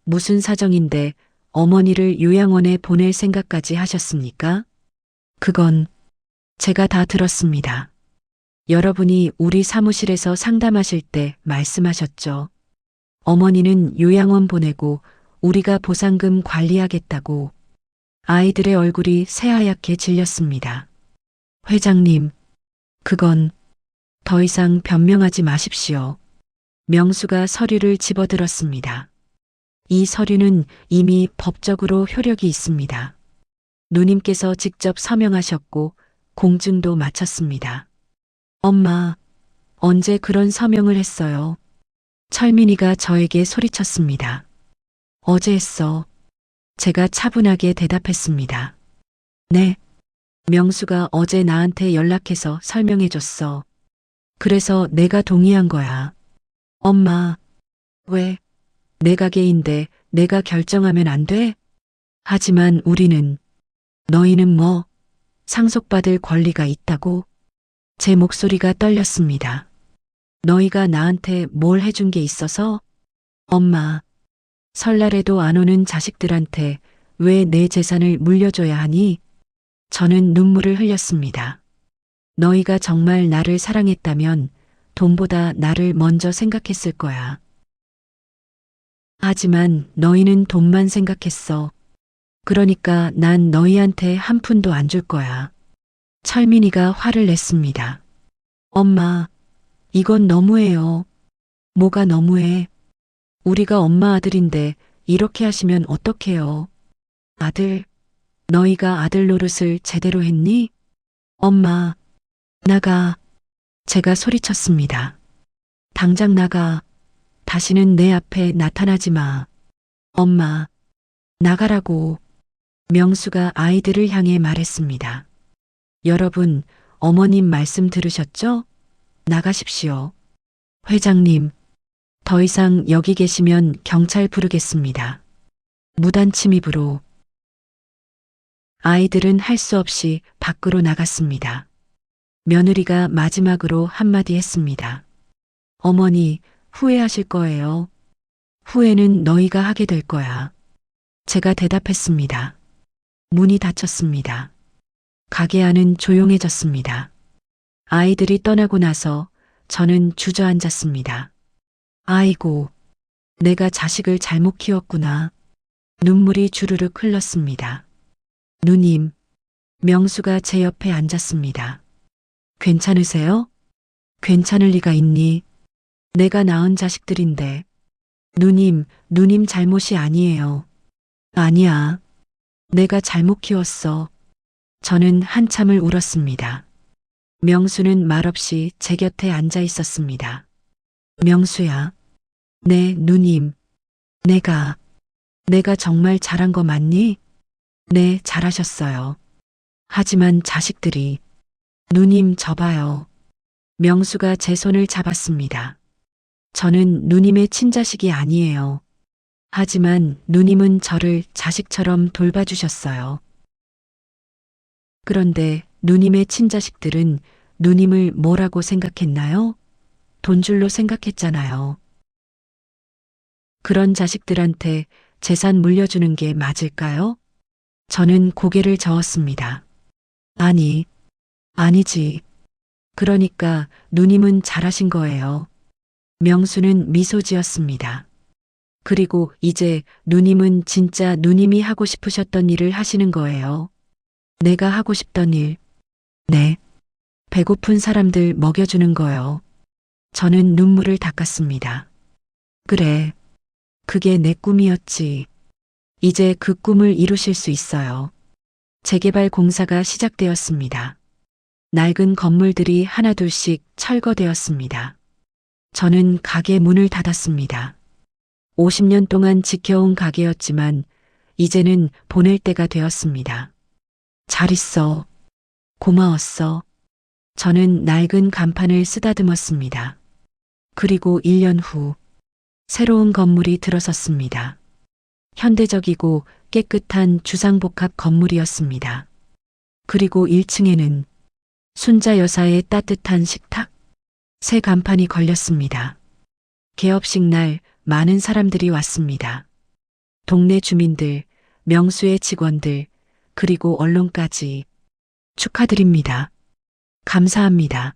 무슨 사정인데 어머니를 요양원에 보낼 생각까지 하셨습니까? 그건 제가 다 들었습니다. 여러분이 우리 사무실에서 상담하실 때 말씀하셨죠. 어머니는 요양원 보내고 우리가 보상금 관리하겠다고. 아이들의 얼굴이 새하얗게 질렸습니다. 회장님, 그건 더 이상 변명하지 마십시오. 명수가 서류를 집어들었습니다. 이 서류는 이미 법적으로 효력이 있습니다. 누님께서 직접 서명하셨고 공증도 마쳤습니다. 엄마, 언제 그런 서명을 했어요? 철민이가 저에게 소리쳤습니다. 어제 했어. 제가 차분하게 대답했습니다. 네. 명수가 어제 나한테 연락해서 설명해줬어. 그래서 내가 동의한 거야. 엄마, 왜? 내 가게인데 내가 결정하면 안 돼? 하지만 너희는 뭐, 상속받을 권리가 있다고? 제 목소리가 떨렸습니다. 너희가 나한테 뭘 해준 게 있어서? 엄마, 설날에도 안 오는 자식들한테 왜 내 재산을 물려줘야 하니? 저는 눈물을 흘렸습니다. 너희가 정말 나를 사랑했다면 돈보다 나를 먼저 생각했을 거야. 하지만 너희는 돈만 생각했어. 그러니까 난 너희한테 한 푼도 안 줄 거야. 철민이가 화를 냈습니다. 엄마, 이건 너무해요. 뭐가 너무해? 우리가 엄마 아들인데 이렇게 하시면 어떡해요? 아들, 너희가 아들 노릇을 제대로 했니? 엄마, 나가. 제가 소리쳤습니다. 당장 나가. 다시는 내 앞에 나타나지 마. 엄마, 나가라고. 명수가 아이들을 향해 말했습니다. 여러분, 어머님 말씀 들으셨죠? 나가십시오. 회장님, 더 이상 여기 계시면 경찰 부르겠습니다. 무단 침입으로. 아이들은 할 수 없이 밖으로 나갔습니다. 며느리가 마지막으로 한마디 했습니다. 어머니, 후회하실 거예요. 후회는 너희가 하게 될 거야. 제가 대답했습니다. 문이 닫혔습니다. 가게 안은 조용해졌습니다. 아이들이 떠나고 나서 저는 주저앉았습니다. 아이고, 내가 자식을 잘못 키웠구나. 눈물이 주르륵 흘렀습니다. 누님, 명수가 제 옆에 앉았습니다. 괜찮으세요? 괜찮을 리가 있니? 내가 낳은 자식들인데. 누님 잘못이 아니에요. 아니야. 내가 잘못 키웠어. 저는 한참을 울었습니다. 명수는 말없이 제 곁에 앉아 있었습니다. 명수야. 네, 누님. 내가 정말 잘한 거 맞니? 네, 잘하셨어요. 하지만 자식들이. 누님, 저봐요. 명수가 제 손을 잡았습니다. 저는 누님의 친자식이 아니에요. 하지만 누님은 저를 자식처럼 돌봐주셨어요. 그런데 누님의 친자식들은 누님을 뭐라고 생각했나요? 돈줄로 생각했잖아요. 그런 자식들한테 재산 물려주는 게 맞을까요? 저는 고개를 저었습니다. 아니지. 그러니까 누님은 잘하신 거예요. 명수는 미소 지었습니다. 그리고 이제 누님은 진짜 누님이 하고 싶으셨던 일을 하시는 거예요. 내가 하고 싶던 일. 네. 배고픈 사람들 먹여주는 거요. 저는 눈물을 닦았습니다. 그래. 그게 내 꿈이었지. 이제 그 꿈을 이루실 수 있어요. 재개발 공사가 시작되었습니다. 낡은 건물들이 하나둘씩 철거되었습니다. 저는 가게 문을 닫았습니다. 50년 동안 지켜온 가게였지만 이제는 보낼 때가 되었습니다. 잘 있어. 고마웠어. 저는 낡은 간판을 쓰다듬었습니다. 그리고 1년 후 새로운 건물이 들어섰습니다. 현대적이고 깨끗한 주상복합 건물이었습니다. 그리고 1층에는 순자 여사의 따뜻한 식탁, 새 간판이 걸렸습니다. 개업식 날 많은 사람들이 왔습니다. 동네 주민들, 명수의 직원들, 그리고 언론까지. 축하드립니다. 감사합니다.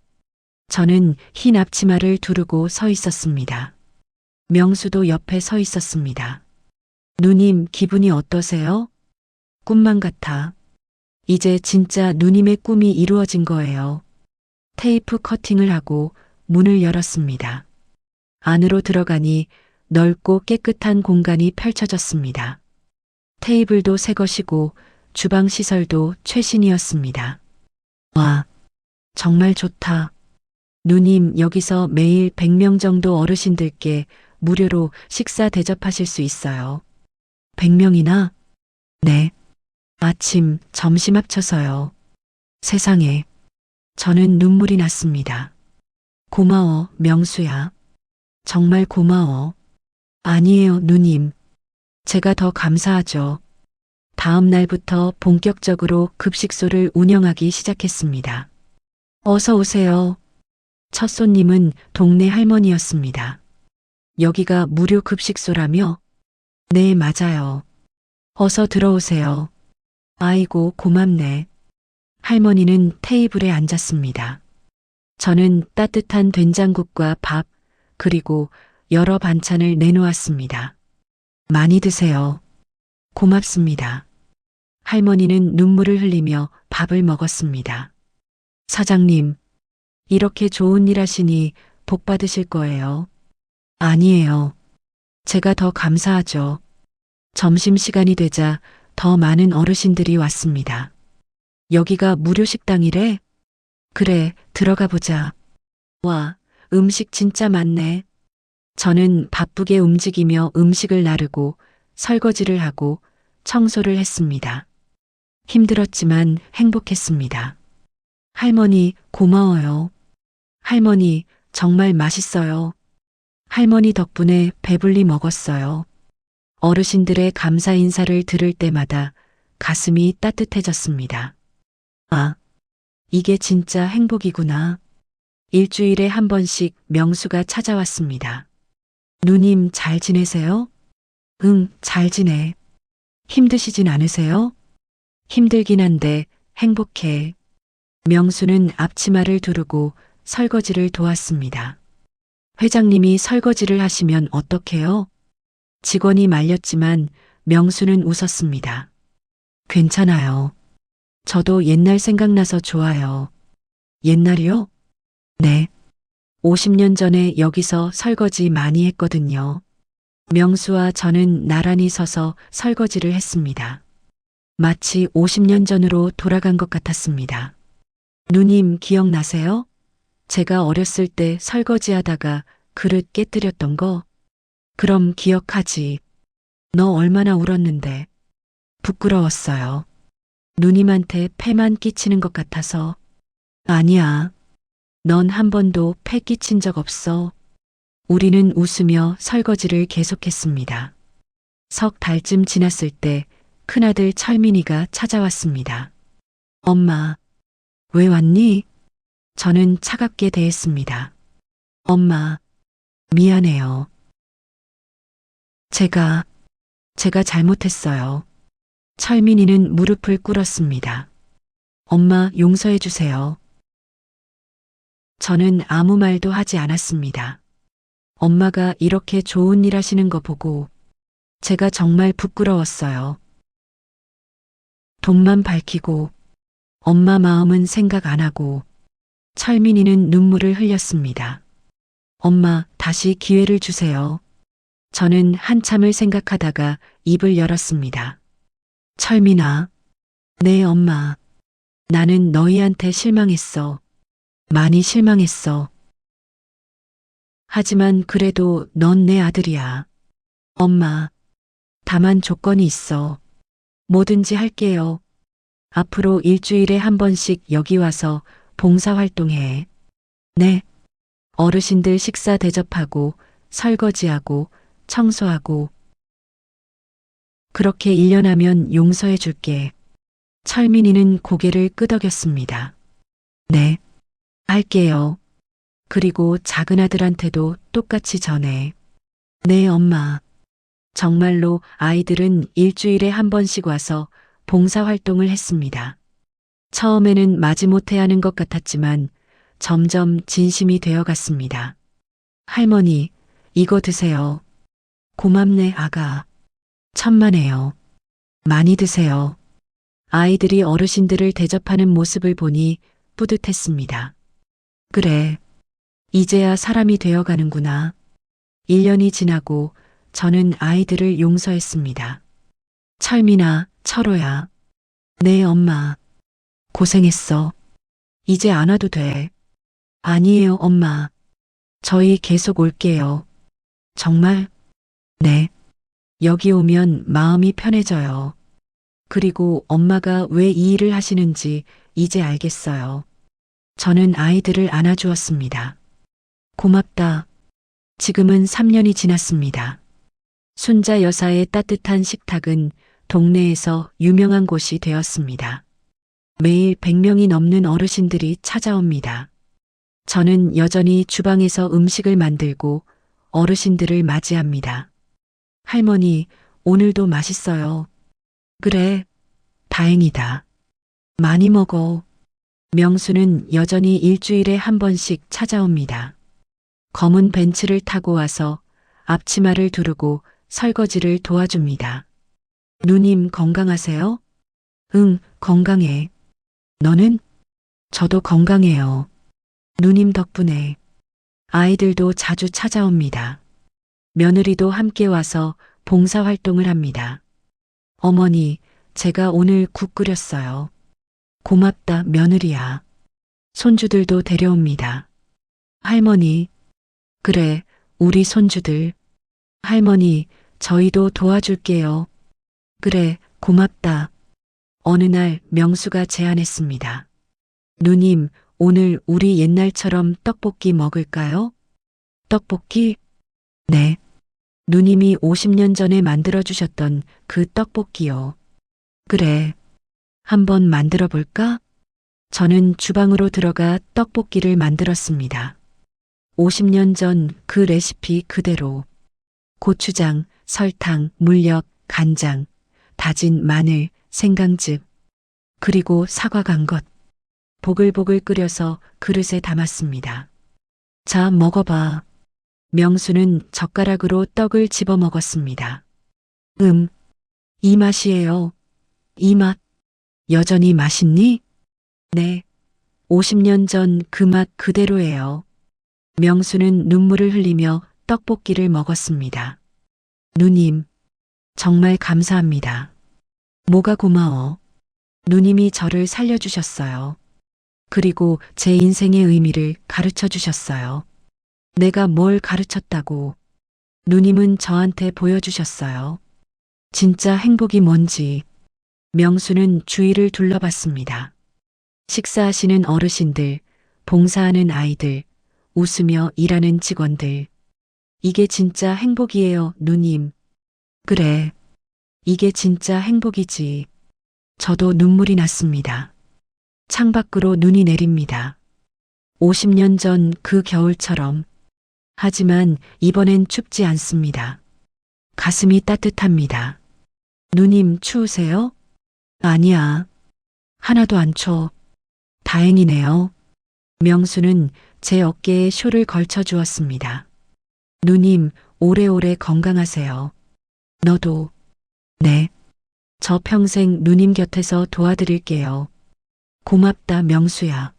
저는 흰 앞치마를 두르고 서 있었습니다. 명수도 옆에 서 있었습니다. 누님, 기분이 어떠세요? 꿈만 같아. 이제 진짜 누님의 꿈이 이루어진 거예요. 테이프 커팅을 하고 문을 열었습니다. 안으로 들어가니 넓고 깨끗한 공간이 펼쳐졌습니다. 테이블도 새 것이고 주방 시설도 최신이었습니다. 와, 정말 좋다. 누님, 여기서 매일 100명 정도 어르신들께 무료로 식사 대접하실 수 있어요. 100명이나? 네. 아침, 점심 합쳐서요. 세상에. 저는 눈물이 났습니다. 고마워, 명수야. 정말 고마워. 아니에요, 누님. 제가 더 감사하죠. 다음 날부터 본격적으로 급식소를 운영하기 시작했습니다. 어서 오세요. 첫 손님은 동네 할머니였습니다. 여기가 무료 급식소라며? 네, 맞아요. 어서 들어오세요. 아이고, 고맙네. 할머니는 테이블에 앉았습니다. 저는 따뜻한 된장국과 밥, 그리고 여러 반찬을 내놓았습니다. 많이 드세요. 고맙습니다. 할머니는 눈물을 흘리며 밥을 먹었습니다. 사장님, 이렇게 좋은 일 하시니 복 받으실 거예요. 아니에요. 제가 더 감사하죠. 점심시간이 되자 더 많은 어르신들이 왔습니다. 여기가 무료 식당이래? 그래, 들어가 보자. 와, 음식 진짜 많네. 저는 바쁘게 움직이며 음식을 나르고 설거지를 하고 청소를 했습니다. 힘들었지만 행복했습니다. 할머니, 고마워요. 할머니, 정말 맛있어요. 할머니 덕분에 배불리 먹었어요. 어르신들의 감사 인사를 들을 때마다 가슴이 따뜻해졌습니다. 아, 이게 진짜 행복이구나. 일주일에 한 번씩 명수가 찾아왔습니다. 누님 잘 지내세요? 응, 잘 지내. 힘드시진 않으세요? 힘들긴 한데 행복해. 명수는 앞치마를 두르고 설거지를 도왔습니다. 회장님이 설거지를 하시면 어떡해요? 직원이 말렸지만 명수는 웃었습니다. 괜찮아요. 저도 옛날 생각나서 좋아요. 옛날이요? 네. 50년 전에 여기서 설거지 많이 했거든요. 명수와 저는 나란히 서서 설거지를 했습니다. 마치 50년 전으로 돌아간 것 같았습니다. 누님 기억나세요? 제가 어렸을 때 설거지하다가 그릇 깨뜨렸던 거? 그럼 기억하지. 너 얼마나 울었는데. 부끄러웠어요. 누님한테 패만 끼치는 것 같아서. 아니야. 넌 한 번도 패 끼친 적 없어. 우리는 웃으며 설거지를 계속했습니다. 석 달쯤 지났을 때 큰아들 철민이가 찾아왔습니다. 엄마, 왜 왔니? 저는 차갑게 대했습니다. 엄마, 미안해요. 제가 잘못했어요. 철민이는 무릎을 꿇었습니다. 엄마 용서해 주세요. 저는 아무 말도 하지 않았습니다. 엄마가 이렇게 좋은 일 하시는 거 보고 제가 정말 부끄러웠어요. 돈만 밝히고 엄마 마음은 생각 안 하고 철민이는 눈물을 흘렸습니다. 엄마 다시 기회를 주세요. 저는 한참을 생각하다가 입을 열었습니다. 철민아, 네 엄마. 나는 너희한테 실망했어. 많이 실망했어. 하지만 그래도 넌 내 아들이야. 엄마, 다만 조건이 있어. 뭐든지 할게요. 앞으로 일주일에 한 번씩 여기 와서 봉사활동해. 네. 어르신들 식사 대접하고 설거지하고 청소하고 그렇게 1년 하면 용서해 줄게. 철민이는 고개를 끄덕였습니다. 네. 할게요. 그리고 작은 아들한테도 똑같이 전해. 네, 엄마. 정말로 아이들은 일주일에 한 번씩 와서 봉사활동을 했습니다. 처음에는 마지못해 하는 것 같았지만 점점 진심이 되어 갔습니다. 할머니, 이거 드세요. 고맙네, 아가. 천만에요. 많이 드세요. 아이들이 어르신들을 대접하는 모습을 보니 뿌듯했습니다. 그래, 이제야 사람이 되어 가는구나. 1년이 지나고 저는 아이들을 용서했습니다. 철민아, 철호야. 네, 엄마. 고생했어. 이제 안 와도 돼. 아니에요, 엄마. 저희 계속 올게요. 정말? 네. 여기 오면 마음이 편해져요. 그리고 엄마가 왜 이 일을 하시는지 이제 알겠어요. 저는 아이들을 안아주었습니다. 고맙다. 지금은 3년이 지났습니다. 순자 여사의 따뜻한 식탁은 동네에서 유명한 곳이 되었습니다. 매일 100명이 넘는 어르신들이 찾아옵니다. 저는 여전히 주방에서 음식을 만들고 어르신들을 맞이합니다. 할머니, 오늘도 맛있어요. 그래, 다행이다. 많이 먹어. 명수는 여전히 일주일에 한 번씩 찾아옵니다. 검은 벤츠를 타고 와서 앞치마를 두르고 설거지를 도와줍니다. 누님 건강하세요? 응, 건강해. 너는? 저도 건강해요. 누님 덕분에. 아이들도 자주 찾아옵니다. 며느리도 함께 와서 봉사활동을 합니다. 어머니, 제가 오늘 국 끓였어요. 고맙다, 며느리야. 손주들도 데려옵니다. 할머니, 그래, 우리 손주들. 할머니, 저희도 도와줄게요. 그래, 고맙다. 어느 날 명수가 제안했습니다. 누님, 오늘 우리 옛날처럼 떡볶이 먹을까요? 떡볶이? 네. 누님이 50년 전에 만들어주셨던 그 떡볶이요. 그래. 한번 만들어 볼까? 저는 주방으로 들어가 떡볶이를 만들었습니다. 50년 전 그 레시피 그대로. 고추장, 설탕, 물엿, 간장, 다진 마늘, 생강즙, 그리고 사과 간 것. 보글보글 끓여서 그릇에 담았습니다. 자, 먹어봐. 명수는 젓가락으로 떡을 집어 먹었습니다. 이 맛이에요. 이 맛. 여전히 맛있니? 네. 50년 전 그 맛 그대로예요. 명수는 눈물을 흘리며 떡볶이를 먹었습니다. 누님, 정말 감사합니다. 뭐가 고마워. 누님이 저를 살려주셨어요. 그리고 제 인생의 의미를 가르쳐 주셨어요. 내가 뭘 가르쳤다고. 누님은 저한테 보여주셨어요. 진짜 행복이 뭔지. 명수는 주위를 둘러봤습니다. 식사하시는 어르신들, 봉사하는 아이들, 웃으며 일하는 직원들. 이게 진짜 행복이에요, 누님. 그래. 이게 진짜 행복이지. 저도 눈물이 났습니다. 창밖으로 눈이 내립니다. 50년 전 그 겨울처럼. 하지만 이번엔 춥지 않습니다. 가슴이 따뜻합니다. 누님 추우세요? 아니야. 하나도 안 추워. 다행이네요. 명수는 제 어깨에 쇼를 걸쳐 주었습니다. 누님, 오래오래 건강하세요. 너도. 네. 저 평생 누님 곁에서 도와드릴게요. 고맙다, 명수야.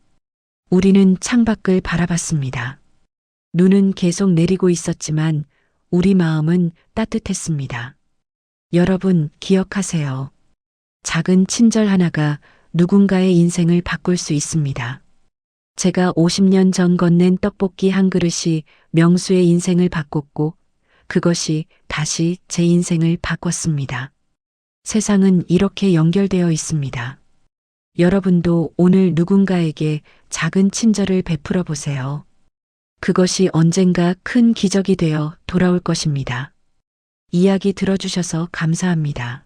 우리는 창밖을 바라봤습니다. 눈은 계속 내리고 있었지만 우리 마음은 따뜻했습니다. 여러분, 기억하세요. 작은 친절 하나가 누군가의 인생을 바꿀 수 있습니다. 제가 50년 전 건넨 떡볶이 한 그릇이 명수의 인생을 바꿨고 그것이 다시 제 인생을 바꿨습니다. 세상은 이렇게 연결되어 있습니다. 여러분도 오늘 누군가에게 작은 친절을 베풀어 보세요. 그것이 언젠가 큰 기적이 되어 돌아올 것입니다. 이야기 들어주셔서 감사합니다.